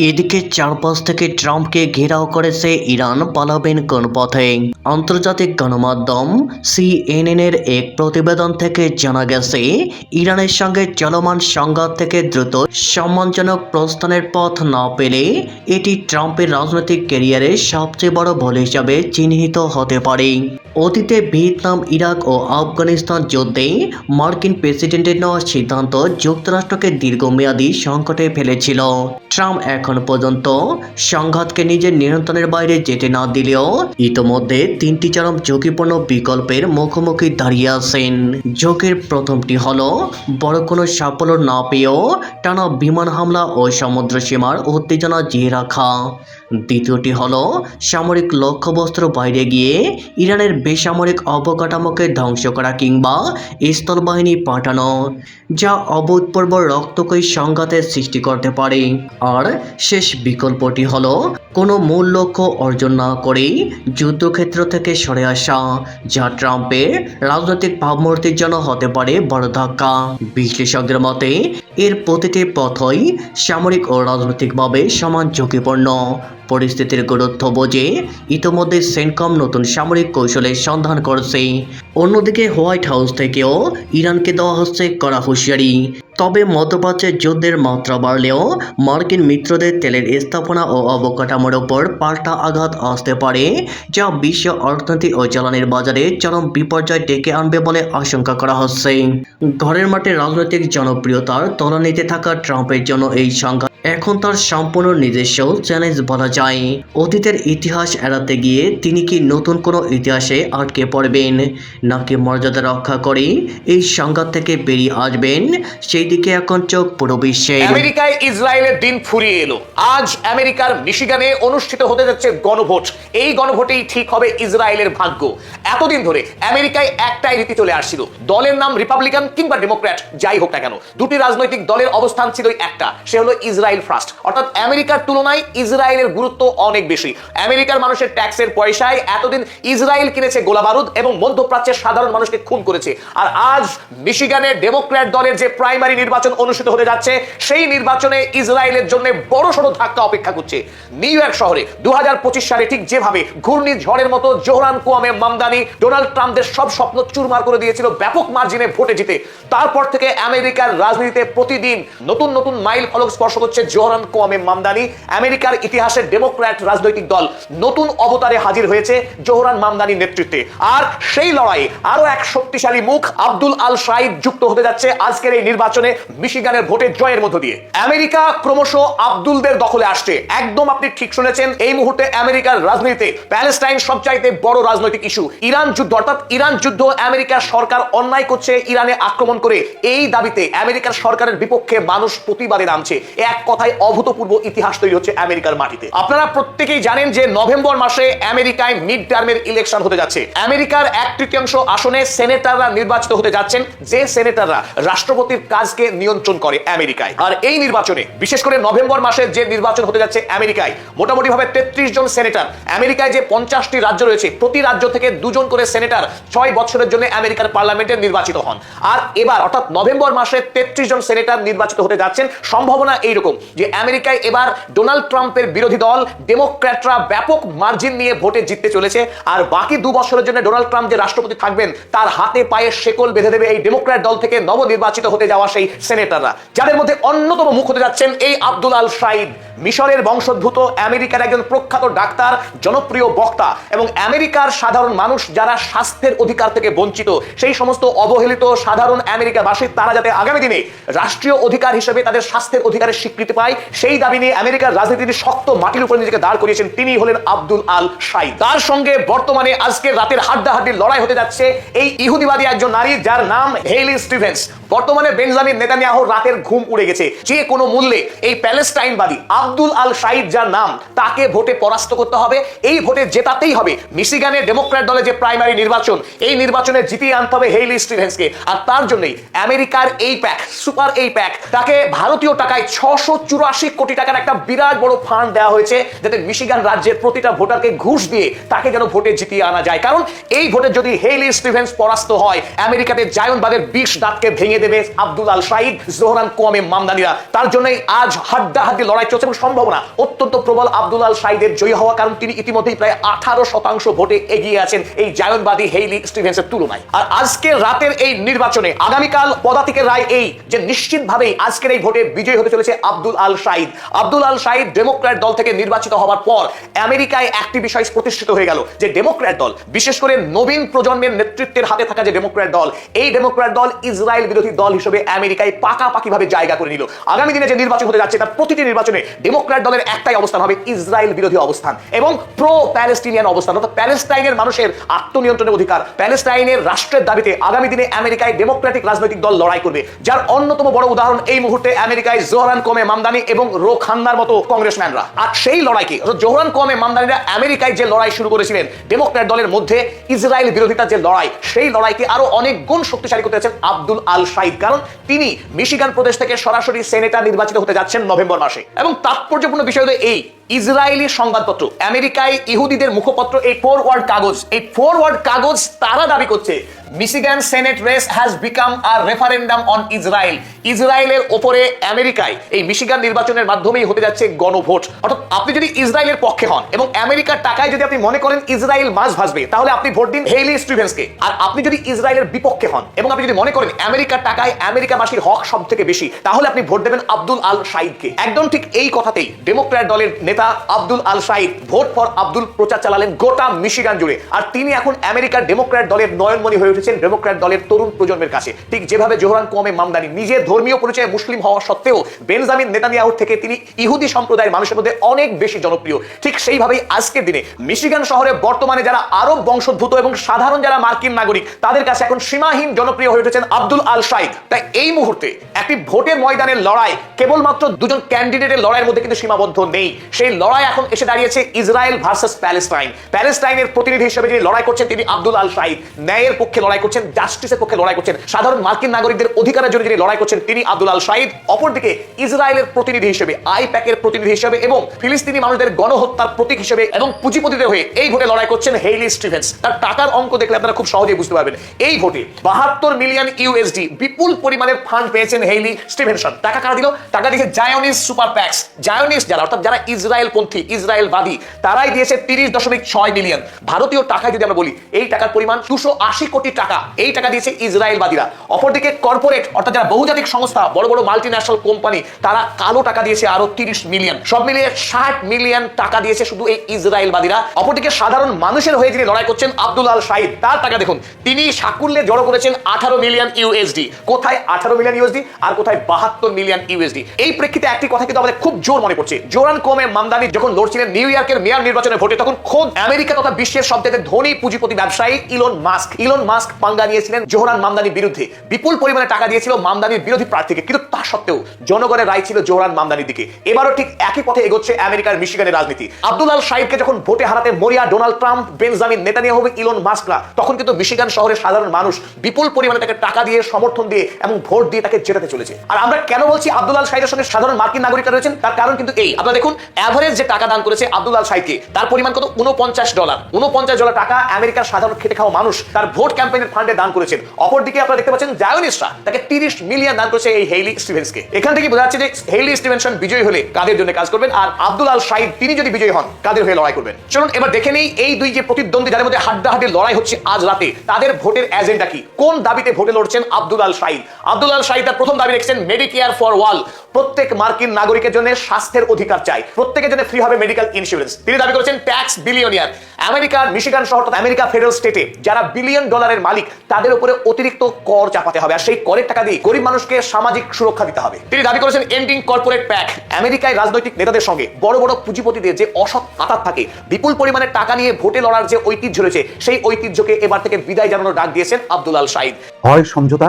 এদিকে চারপাশ থেকে ট্রাম্পকে ঘেরাও করেছে ইরান, পালাবেন কোন পথে? আন্তর্জাতিক গণমাধ্যম CNN এর এক প্রতিবেদন থেকে জানা গেছে ইরানের সঙ্গে চলমান সংঘাত থেকে দ্রুত সম্মানজনক প্রস্থানের পথ না পেলে এটি ট্রাম্পের রাজনৈতিক ক্যারিয়ারের সবচেয়ে বড় ভুল হিসাবে চিহ্নিত হতে পারে। অতীতে ভিয়েতনাম, ইরাক ও আফগানিস্তান যুদ্ধে মার্কিন প্রেসিডেন্টের নেওয়া সিদ্ধান্ত যুক্তরাষ্ট্রকে দীর্ঘমেয়াদী সংকটে ফেলেছিল। ট্রাম্প এখন পর্যন্ত সংঘাতকে নিজের নিয়ন্ত্রণের বাইরে যেতে না দিলেও ইতোমধ্যে 3টি চরম ঝুঁকিপূর্ণ বিকল্পের মুখোমুখি দাঁড়িয়ে আছেন। ঝুঁকির প্রথমটি হলো বড় কোনো সাফল্য না পেয়েও টানা বিমান হামলা ও সমুদ্র সীমার উত্তেজনা জিয়ে রাখা। দ্বিতীয়টি হলো সামরিক লক্ষ্যবস্তুর বাইরে গিয়ে ইরানের বেসামরিক অবকাঠামোকে ধ্বংস করা কিংবা স্থলবাহিনী পাঠানো, যা অভূতপূর্ব রক্তক্ষয়ী সংঘাতের সৃষ্টি করতে পারে। আর শেষ বিকল্পটি হলো কোনো মূল লক্ষ্য অর্জন না করেই যুদ্ধক্ষেত্র থেকে সরে আসা, যা ট্রাম্পের রাজনৈতিক ভাবমূর্তির জন্য হতে পারে বড় ধাক্কা। বিশ্লেষকদের মতে এর প্রতিটি পথই সামরিক ও রাজনৈতিকভাবে সমান ঝুঁকিপূর্ণ। পরিস্থিতির গুরুত্ব বোঝে ইতোমধ্যে সেন্টকম নতুন সামরিক কৌশলের সন্ধান করছে। অন্যদিকে হোয়াইট হাউস থেকেও ইরানকে দেওয়া হচ্ছে কড়া হুঁশিয়ারি। তবে মধ্যপ্রাচ্যের যুদ্ধের মাত্রা বাড়লেও মার্কিন মিত্রদের তেলের স্থাপনা ও অবকাঠামোর ওপর পাল্টা আঘাত আসতে পারে, যা বিশ্ব অর্থনীতি ও জ্বালানির বাজারে চরম বিপর্যয় ডেকে আনবে বলে আশঙ্কা করা হচ্ছে। ঘরের মাঠে রাজনৈতিক জনপ্রিয়তার তলানিতে থাকা ট্রাম্পের জন্য এই সংঘাত এখন তার সম্পূর্ণ নিজস্ব চ্যালেঞ্জ বলা যায়। অতীতের ইতিহাস এড়াতে গিয়ে তিনি কি নতুন কোনো ইতিহাসে আটকে পড়বেন, নাকি মর্যাদা রক্ষা করে এই সংঘাত থেকে বেরিয়ে আসবেন, সেই দিকে এখন চোখ পুরো বিশ্বে। আমেরিকায় ইসরায়েলের দিন ফুরিয়ে এলো। আজ আমেরিকার মিশিগানে অনুষ্ঠিত হতে যাচ্ছে গণভোট। এই গণভোটেই ঠিক হবে ইসরায়েলের ভাগ্য। এতদিন ধরে আমেরিকায় একটাই রীতি চলে আসছিল, দলের নাম রিপাবলিকান কিংবা ডেমোক্র্যাট যাই হোক না কেন, দুটি রাজনৈতিক দলের অবস্থান ছিল একটা, সে হলো ইসরায়েল ফার্স্ট। অর্থাৎ আমেরিকার তুলনায় ইসরায়েলের গুরুত্ব অনেক বেশি। আমেরিকার মানুষের ট্যাক্সের পয়সায় এতদিন ইসরায়েল কিনেছে গোলাবারুদ এবং মধ্যপ্রাচ্যের সাধারণ মানুষকে খুন করেছে। আর আজ মিশিগানের ডেমোক্র্যাট দলের যে প্রাইমারি প্রাইমারি নির্বাচন অনুষ্ঠিত হতে যাচ্ছে, সেই নির্বাচনে ইসরায়েলের জন্য বড়সড় ধাক্কা অপেক্ষা করছে। নিউ ইয়র্ক শহরে 2025 সালে ঠিক যেভাবে ঘূর্ণিঝড়ের মতো জোহরান কোয়ামে মামদানি ডোনাল্ড ট্রাম্পের সব স্বপ্ন চুরমার করে দিয়েছিল ব্যাপক মার্জিনে ভোটে জিতে, তারপর থেকে আমেরিকার রাজনীতিতে প্রতিদিন নতুন নতুন মাইল ফলক স্পর্শ করছে জোহরান কোয়ামে মামদানি। আমেরিকার ইতিহাসের ডেমোক্র্যাট রাজনৈতিক দল নতুন অবতারে হাজির হয়েছে জোহরান মামদানির নেতৃত্বে। আর সেই লড়াইয়ে আরো এক শক্তিশালী মুখ আব্দুল আল শাহিদ যুক্ত হতে যাচ্ছে আজকের এই নির্বাচনে মিশিগানের ভোটে জয়ের মধ্য দিয়ে। আমেরিকা ক্রমশ আব্দুলদের দখলে আসছে। একদম আপনি ঠিক শুনেছেন, এই মুহূর্তে আমেরিকার রাজনীতিতে প্যালেস্টাইন সবচাইতে বড় রাজনৈতিক ইস্যু। ইরান যুদ্ধ, অর্থাৎ ইরান যুদ্ধ আমেরিকার সরকার অন্যায় করছে ইরানে আক্রমণ করে, এই দাবিতে আমেরিকার সরকারের বিপক্ষে মানুষ প্রতিবাদে নামছে। এক কথায় অভূতপূর্ব ইতিহাস তৈরি হচ্ছে আমেরিকার মাটিতে। আপনারা প্রত্যেকেই জানেন যে নভেম্বর মাসে আমেরিকায় মিড টার্মের ইলেকশন হতে যাচ্ছে। আমেরিকার 1/3 আসনে সেনেটররা নির্বাচিত হতে যাচ্ছেন, যে সেনেটররা রাষ্ট্রপতির কাজকে নিয়ন্ত্রণ করে আমেরিকায়। আর এই নির্বাচনে বিশেষ করে নভেম্বর মাসে যে নির্বাচন হতে যাচ্ছে আমেরিকায়, মোটামুটি ভাবে 33 জন সেনেটর। আমেরিকায় যে 50টি রাজ্য রয়েছে, প্রতি রাজ্য থেকে 2 জন করে সেনেটর 6 বছরের জন্য আমেরিকার পার্লামেন্টে নির্বাচিত হন। আর এবার অর্থাৎ নভেম্বর মাসে 33 জন সেনেটর নির্বাচিত হতে যাচ্ছেন। সম্ভাবনা এইরকম যে আমেরিকায় এবার ডোনাল্ড ট্রাম্পের বিরোধী দল ডেমোক্র্যাটরা ব্যাপক মার্জিন নিয়ে ভোটে জিততে চলেছে। আর বাকি 2 বছরের জন্য ডোনাল্ড ট্রাম্প যে রাষ্ট্রপতি থাকবেন, তার হাতে পায়ে শেকল বেঁধে দেবে এই ডেমোক্র্যাট দল থেকে নবনির্বাচিত হতে যাওয়া সেই সেনেটররা, যাদের মধ্যে অন্যতম মুখ হতে যাচ্ছেন এই আব্দুল আল শাহিদ, মিশরের বংশোদ্ভূত, আমেরিকার একজন প্রখ্যাত ডাক্তার, জনপ্রিয় বক্তা এবং আমেরিকার সাধারণ মানুষ যারা স্বাস্থ্যের অধিকার থেকে বঞ্চিত, সেই সমস্ত অবহেলিত সাধারণ আমেরিকাবাসী তারা যাতে আগামী দিনে রাষ্ট্রীয় অধিকার হিসেবে তাদের স্বাস্থ্যের অধিকারের স্বীকৃতি পায়, সেই দাবি নিয়ে আমেরিকার রাজনীতির শক্ত মাটির উপরে নিজেকে দাঁড় করিয়েছেন। তিনি হলেন আব্দুল আল শাহিদ। তার সঙ্গে বর্তমানে আজকে রাতের হাড্ডাহাড্ডির লড়াই হতে যাচ্ছে এই ইহুদিবাদী একজন নারী, যার নাম হেইলি স্টিভেন্স। বর্তমানে বেঞ্জামিন নেতানিয়াহুর রাতের ঘুম উড়ে গেছে। যে কোনো মূল্যে এই প্যালেস্টাইনবাদী আব্দুল আল শাহিদ যার নাম, তাকে ভোটে পরাস্ত করতে হবে। এই ভোটে জেতাতেই হবে। মিশিগানে ডেমোক্র্যাট দলের যে প্রাইমারি নির্বাচন, এই নির্বাচনে জিতিয়ে আনতে হবে হেইলি স্টিভেন্সকে। আর তার জন্যই আমেরিকার এই প্যাক, সুপার এই প্যাক, তাকে ভারতীয় টাকায় 684 কোটি টাকার একটা বিরাট বড় ফান্ড দেওয়া হয়েছে, যাতে মিশিগান রাজ্যের প্রতিটা ভোটারকে ঘুষ দিয়ে তাকে যেন ভোটে জিতিয়ে আনা যায়। কারণ এই ভোটে যদি হেইলি স্টিভেন্স পরাস্ত হয়, আমেরিকাতে জায়নবাদের 20 দাঁতকে ভেঙে দেবে আব্দুল আল শাহিদ, জোহরান কোয়ামে মামদানিরা। তার জন্যই আজ হাড্ডাহাড্ডি লড়াই চলছে এবং সম্ভাবনা অত্যন্ত প্রবল আব্দুল আল শাহিদের জয়ী হওয়া, কারণ তিনি ইতিমধ্যেই প্রায় 18% ভোটে এগিয়ে আছেন এই জায়নবাদী হেইলি স্টিভেন্সের তুলনায়। আর আজকের রাতের এই নির্বাচনে আগামীকাল পদাতিকের রায় এই যে নিশ্চিতভাবেই আজকের এই ভোটে বিজয়ী হতে চলেছে আব্দুল আল শাহিদ। আব্দুল আল শাহিদ ডেমোক্র্যাট দল থেকে নির্বাচিত হওয়ার পর আমেরিকায় একটি বিষয় প্রতিষ্ঠিত হয়ে গেল যে ডেমোক্র্যাট দল, বিশেষ করে নবীন প্রজন্মের নেতৃত্বের হাতে থাকা যে ডেমোক্র্যাট দল, এই ডেমোক্র্যাট দল ইসরায়েল বিরোধী দল হিসেবে আমেরিকায় পাকাপাকিভাবে জায়গা করে নিল। আগামী দিনে যে নির্বাচন হতে যাচ্ছে, তার প্রতিটি নির্বাচনে ডেমোক্র্যাট দলের একটাই অবস্থান হবে, ইসরায়েল বিরোধী অবস্থান এবং প্রো প্যালেস্টিনিয়ান অবস্থান, অর্থাৎ প্যালেস্টাইনের মানুষের আত্মনিয়ন্ত্রণের অধিকার, প্যালেস্টাইনের রাষ্ট্রের দাবিতে আগামী দিনে আমেরিকায় ডেমোক্রেটিক রাজনৈতিক দল লড়াই করবে। যার অন্যতম বড় উদাহরণ এই মুহূর্তে আমেরিকায় জোহরান কোয়ামে মামদানি এবং রো খান্নার মতো কংগ্রেসম্যানরা। আর সেই লড়াইকে জোহরান কোয়ামে মামদানিরা আমেরিকায় যে লড়াই শুরু করেছিলেন ডেমোক্র্যাট দলের মধ্যে ইসরায়েল বিরোধিতার যে লড়াই, সেই লড়াইকে আরো অনেক গুণ শক্তিশালী করতে যাচ্ছেন আব্দুল আল শাহিদ, কারণ তিনি মিশিগান প্রদেশ থেকে সরাসরি সেনেটর নির্বাচিত হতে যাচ্ছেন নভেম্বর মাসে। এবং তাৎপর্যপূর্ণ বিষয় হলো এই, ইসরায়েলি সংবাদপত্র, আমেরিকায় ইহুদিদের মুখপত্র এই ফরওয়ার্ড কাগজ তারা দাবি করছে Michigan senate race has become a referendum on Israel. ইসরায়েলের ওপরে আমেরিকায় এই মিশিগান নির্বাচনের মাধ্যমেই হতে যাচ্ছে গণভোট। অর্থাৎ আপনি যদি ইসরায়েলের পক্ষে হন এবং আমেরিকার টাকায় যদি আপনি মনে করেন ইসরায়েল মাছ ভাসবে, তাহলে আপনি ভোট দিন হেইলি স্টিভেন্সকে। আর আপনি যদি ইসরায়েলের বিপক্ষে হন এবং আপনি যদি মনে করেন আমেরিকার টাকায় আমেরিকাবাসীর হক সব থেকে বেশি, তাহলে আপনি ভোট দেবেন আব্দুল আল শাহিদকে। একদম ঠিক এই কথাতেই ডেমোক্র্যাট দলের নেতা আব্দুল আল শাহিদ ভোট ফর আব্দুল প্রচার চালালেন গোটা মিশিগান জুড়ে। আর তিনি এখন আমেরিকার ডেমোক্র্যাট দলের নয়নমণি হয়ে উঠেছেন ডেমোক্র্যাট দলের তরুণ প্রজন্মের কাছে। ঠিক যেভাবে জোহরান কোয়ামে মামদানি নিজের ধর্মীয় পরিচয়ে মুসলিম হওয়া সত্ত্বেও বেঞ্জামিন নেতানিয়াহুর থেকে তিনি ইহুদি সম্প্রদায়ের মানুষের মধ্যে অনেক বেশি জনপ্রিয়, ঠিক সেইভাবেই আজকের দিনে মিশিগান শহরে বর্তমানে যারা আরব বংশোদ্ভূত এবং সাধারণ যারা মার্কিন নাগরিক, তাদের কাছে এখন সীমাহীন জনপ্রিয় হয়ে উঠেছেন আব্দুল আল শাহিদ। তাই এই মুহূর্তে একটি ভোটের ময়দানের লড়াই কেবলমাত্র দুজন ক্যান্ডিডেটের লড়াইয়ের মধ্যে কিন্তু সীমাবদ্ধ নেই। সেই লড়াই এখন এসে দাঁড়িয়েছে ইসরায়েল ভার্সেস প্যালেস্টাইন। প্যালেস্টাইনের প্রতিনিধি হিসেবে যিনি লড়াই করছেন তিনি আব্দুল আল শাহিদ, ন্যায়ের পক্ষে লড়াই করছেন, জাস্টিসের পক্ষে লড়াই করছেন, সাধারণ মার্কিন নাগরিকদের অধিকারের জন্য যিনি লড়াই করছেন তিনি আব্দুল আল শাহিদ। অপরদিকে ইসরায়েলের প্রতিনিধি হিসেবে, আইপ্যাকের প্রতিনিধি হিসেবে এবং ফিলিস্তিনি মানুষদের গণহত্যার প্রতীক হিসেবে এবং পুঁজিপতিদের হয়ে এই ভোটে লড়াই করছেন হেইলি স্টিভেন্স। তার টাকার অঙ্ক দেখলে আপনারা খুব সহজেই বুঝতে পারবেন। এই ভোটে 72 মিলিয়ন ইউএসডি বিপুল পরিমাণের ফান্ড পেয়েছেন হেইলি স্টিভেনসন। টাকা কারা দিল? টাকা দিয়েছে জায়োনিস্ট সুপার প্যাক্স। জায়োনিস্ট যারা, অর্থাৎ যারা ইসরায়েলপন্থী, ইসরায়েলবাদী, তারাই দিয়েছে 30.6 মিলিয়ন। ভারতীয় টাকায় যদি আমরা বলি এই টাকার পরিমাণ 280 কোটি টাকা। এই টাকা দিয়েছে ইসরায়েলবাদীরা। অপরদিকে কর্পোরেট, অর্থাৎ যারা বহুজাতিক সংস্থা, বড় বড় মাল্টিন্যাশনাল কোম্পানি, তারা কালো টাকা দিয়েছে আরো 30 মিলিয়ন। সব মিলিয়ে 60 মিলিয়ন টাকা দিয়েছে শুধু এই ইসরায়েলবাদীরা। অপরদিকে সাধারণ মানুষের হয়ে যিনি লড়াই করছেন আব্দুল আল শাহিদ, তার টাকা দেখুন, তিনি সাকুল্যে জড়ো করেছেন 18 মিলিয়ন ইউএসডি। কোথায় 18 মিলিয়ন ইউএসডি আর কোথায় 72 মিলিয়ন ইউএসডি? এই প্রেক্ষিতে একটি কথা কিন্তু আমাদের খুব জোর মনে পড়ছে। জোরান কোমে মামদানি যখন লড়ছিলেন নিউ ইয়র্কের মেয়র নির্বাচনে ভোটে, তখন খোদ আমেরিকা তথা বিশ্বের সবথেকে ধনী পুঁজিপতি ব্যবসায়ী ইলন মাস্ক পাঙ্গা নিয়েছিলেন জোহরান মামদানির বিরুদ্ধে। বিপুল পরিমাণে টাকা দিয়েছিল মামদানির বিরোধী প্রার্থীকে, কিন্তু তা সত্ত্বেও জনগণের রায় ছিল জোহরান মামদানির দিকে। এবারও ঠিক একই পথে এগোচ্ছে আমেরিকার মিশিগানের রাজনীতি। আব্দুল আল শাহিদকে যখন ভোটে হারাতে মরিয়া Donald Trump, Benjamin Netanyahu, Elon মাস্করা, তখন কিন্তু মিশিগান শহরের সাধারণ মানুষ বিপুল পরিমাণে তাকে টাকা দিয়ে, সমর্থন দিয়ে এবং ভোট দিয়ে তাকে জেতাতে চলেছে। আর আমরা কেন বলছি আব্দুল আল শাহিদের সঙ্গে সাধারণ মার্কিন নাগরিকরা রয়েছেন, তার কারণ কিন্তু এই। আপনারা দেখুন, এভারেজ যে টাকা দান করেছে আব্দুল আল শাহিদকে, তার পরিমাণ কত? $49। $49 টাকা আমেরিকার সাধারণ খেটে খাওয়া মানুষ তার ভোট ক্যাম্পেইনের ফান্ডে দান করেছেন। অপরদিকে আপনারা দেখতে পাচ্ছেন জায়োনিস্টরা তাকে 30 মিলিয়ন দান করেছে এই হেইলি স্টিভেন্সকে। এখান থেকে বোঝা যাচ্ছে যে হেইলি স্টিভেনসন বিজয়ী হলে কাদের জন্য কাজ করবেন, আর আব্দুল আল শাহিদ তিনি যদি বিজয়ী হন কাদের হয়ে লড়াই করবেন। চলুন এবার দেখে নেই এই দুই যে প্রতিদ্বন্দ্বী, যাদের মধ্যে হাড্ডাহাড্ডি লড়াই হচ্ছে আজ রাতে, তাদের ভোটের এজেন্ডা কি, কোন দাবিতে ভোটে লড়ছেন আব্দুল আল শাহিদ। আব্দুল আল শাহিদ তার প্রথম দাবি রেখেছেন মেডিকেয়ার ফর ওয়াল। প্রত্যেক মার্কিন নাগরিকের জন্য স্বাস্থ্যের অধিকার চাই, প্রত্যেকের জন্য ফ্রি হবে মেডিকেল ইন্স্যুরেন্স। তিনি দাবি করেছেন ট্যাক্স বিলিয়নিয়ার। আমেরিকার মিশিগান শহর তথা আমেরিকা ফেডারেল স্টেটে যারা $বিলিয়ন মালিক, তাদের উপরে অতিরিক্ত কর চাপাতে হবে, আর সেই করের টাকা দিয়ে গরিব মানুষকে সামাজিক সুরক্ষা দিতে হবে। তিনি দাবি করেছেন এন্ডিং কর্পোরেট প্যাক। আমেরিকায় রাজনৈতিক নেতাদের সঙ্গে বড় বড় পুঁজিপতিদের যে অসৎ কাতার থাকে, বিপুল পরিমাণে টাকা নিয়ে ভোটে লড়ার যে ঐতিহ্য রয়েছে, সেই ঐতিহ্যকে এবার থেকে বিদায় জানানোর ডাক দিয়েছেন আব্দুল আল শাহিদ। হয় সমঝোতা,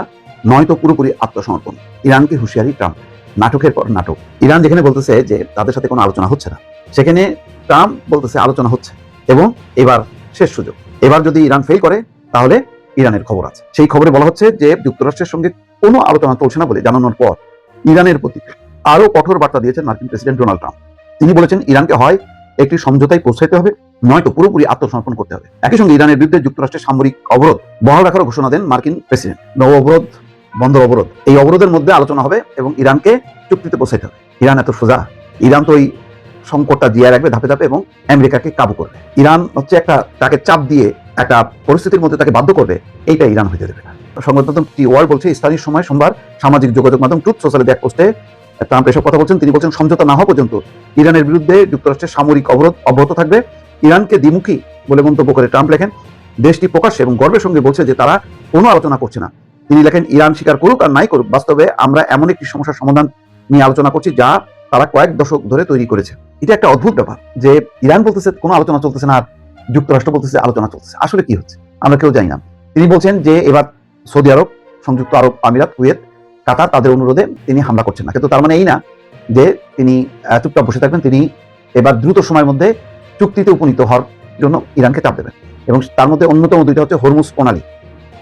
নয়তো পুরোপুরি আত্মসমর্পণ। ইরানকে হুঁশিয়ারি ট্রাম্প। নাটকের পর নাটক। ইরান যেখানে বলতেছে যে তাদের সাথে কোনো আলোচনা হচ্ছে না, সেখানে ট্রাম্প বলতেছে আলোচনা হচ্ছে এবং এবার শেষ সুযোগ। এবার যদি ইরান ফেল করে তাহলে ইরানের খবর আছে। সেই খবরে বলা হচ্ছে যে যুক্তরাষ্ট্রের সঙ্গে কোনো আলোচনা চলছে না বলে জানানোর পর ইরানের প্রতি আরো কঠোর বার্তা দিয়েছেন মার্কিন প্রেসিডেন্ট ডোনাল্ড ট্রাম্প। তিনি বলেছেন ইরানকে হয় একটি সমঝোতায় পৌঁছাতে হবে, নয়তো পুরোপুরি আত্মসমর্পণ করতে হবে। একই সঙ্গে ইরানের বিরুদ্ধে যুক্তরাষ্ট্রের সামরিক অবরোধ বহাল রাখার ঘোষণা দেন মার্কিন প্রেসিডেন্ট। নৌ অবরোধ, বন্দর অবরোধ, এই অবরোধের মধ্যে আলোচনা হবে এবং ইরানকে চুক্তিতে পৌঁছাতে হবে। ইরান এত সোজা? ইরান তো ওই সংকটটা জিয়ে রাখবে ধাপে ধাপে এবং আমেরিকাকে কাবু করবে। ইরান হচ্ছে একটা তাকে চাপ দিয়ে একটা পরিস্থিতির মধ্যে তাকে বাধ্য করবে, এইটা ইরান হইতে দেবে না। সংবাদ মাধ্যম টি ওয়ার্ল্ড বলছে স্থানীয় সময় সোমবার সামাজিক যোগাযোগ মাধ্যম ট্রুথ সোশ্যালে এক পোস্টে ট্রাম্প এসব কথা বলছেন। তিনি বলছেন সমঝোতা না হওয়া পর্যন্ত ইরানের বিরুদ্ধে যুক্তরাষ্ট্রের সামরিক অবরোধ অব্যাহত থাকবে। ইরানকে দ্বিমুখী বলে মন্তব্য করে ট্রাম্প লেখেন, দেশটি প্রকাশ্যে এবং গর্বের সঙ্গে বলছে যে তারা কোনো আলোচনা করছে না। তিনি লেখেন, ইরান স্বীকার করুক আর নাই করুক, বাস্তবে আমরা এমন একটি সমস্যার সমাধান নিয়ে আলোচনা করছি যা তারা কয়েক দশক ধরে তৈরি করেছে। এটা একটা অদ্ভুত ব্যাপার যে ইরান বলতেছে কোনো আলোচনা চলতেছে না আর যুক্তরাষ্ট্র বলতেছে আলোচনা চলতেছে। আসলে কি হচ্ছে আমরা কেউ জানি না। তিনি বলছেন যে এবার সৌদি আরব, সংযুক্ত আরব আমিরাত, কুয়েত, কাতার তাদের অনুরোধে তিনি হামলা করছেন না, কিন্তু তার মানে এই না যে তিনি চুপচাপ বসে থাকবেন। তিনি এবার দ্রুত সময়ের মধ্যে চুক্তিতে উপনীত হওয়ার জন্য ইরানকে চাপ দেবেন এবং তার মধ্যে অন্যতম দুইটা হচ্ছে হরমুজ প্রণালী,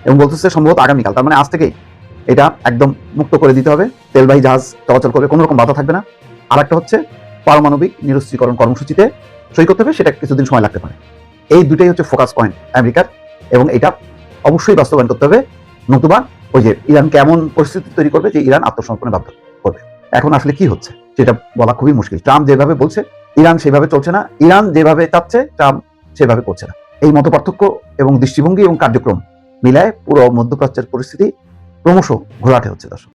এবং বলতেছে সম্ভবত আগামীকাল, তার মানে আজ থেকেই এটা একদম মুক্ত করে দিতে হবে। তেলবাহী জাহাজ চলাচল করবে, কোনো রকম বাধা থাকবে না। আর একটা হচ্ছে পারমাণবিক নিরস্ত্রীকরণ কর্মসূচিতে সই করতে হবে, সেটা কিছুদিন সময় লাগতে পারে। এই দুটাই হচ্ছে ফোকাস পয়েন্ট আমেরিকার, এবং এটা অবশ্যই বাস্তবায়ন করতে হবে, নতুবা ওই যে ইরান কেমন পরিস্থিতি তৈরি করবে যে ইরান আত্মসমর্পণে বাধ্য করবে। এখন আসলে কি হচ্ছে সেটা বলা খুবই মুশকিল। ট্রাম্প যেভাবে বলছে ইরান সেভাবে চলছে না, ইরান যেভাবে চাচ্ছে ট্রাম্প সেভাবে করছে না। এই মত পার্থক্য এবং দৃষ্টিভঙ্গি এবং কার্যক্রম মিলায় পুরো মধ্যপ্রাচ্যের পরিস্থিতি ক্রমশ ঘোলাটে হচ্ছে। দর্শক।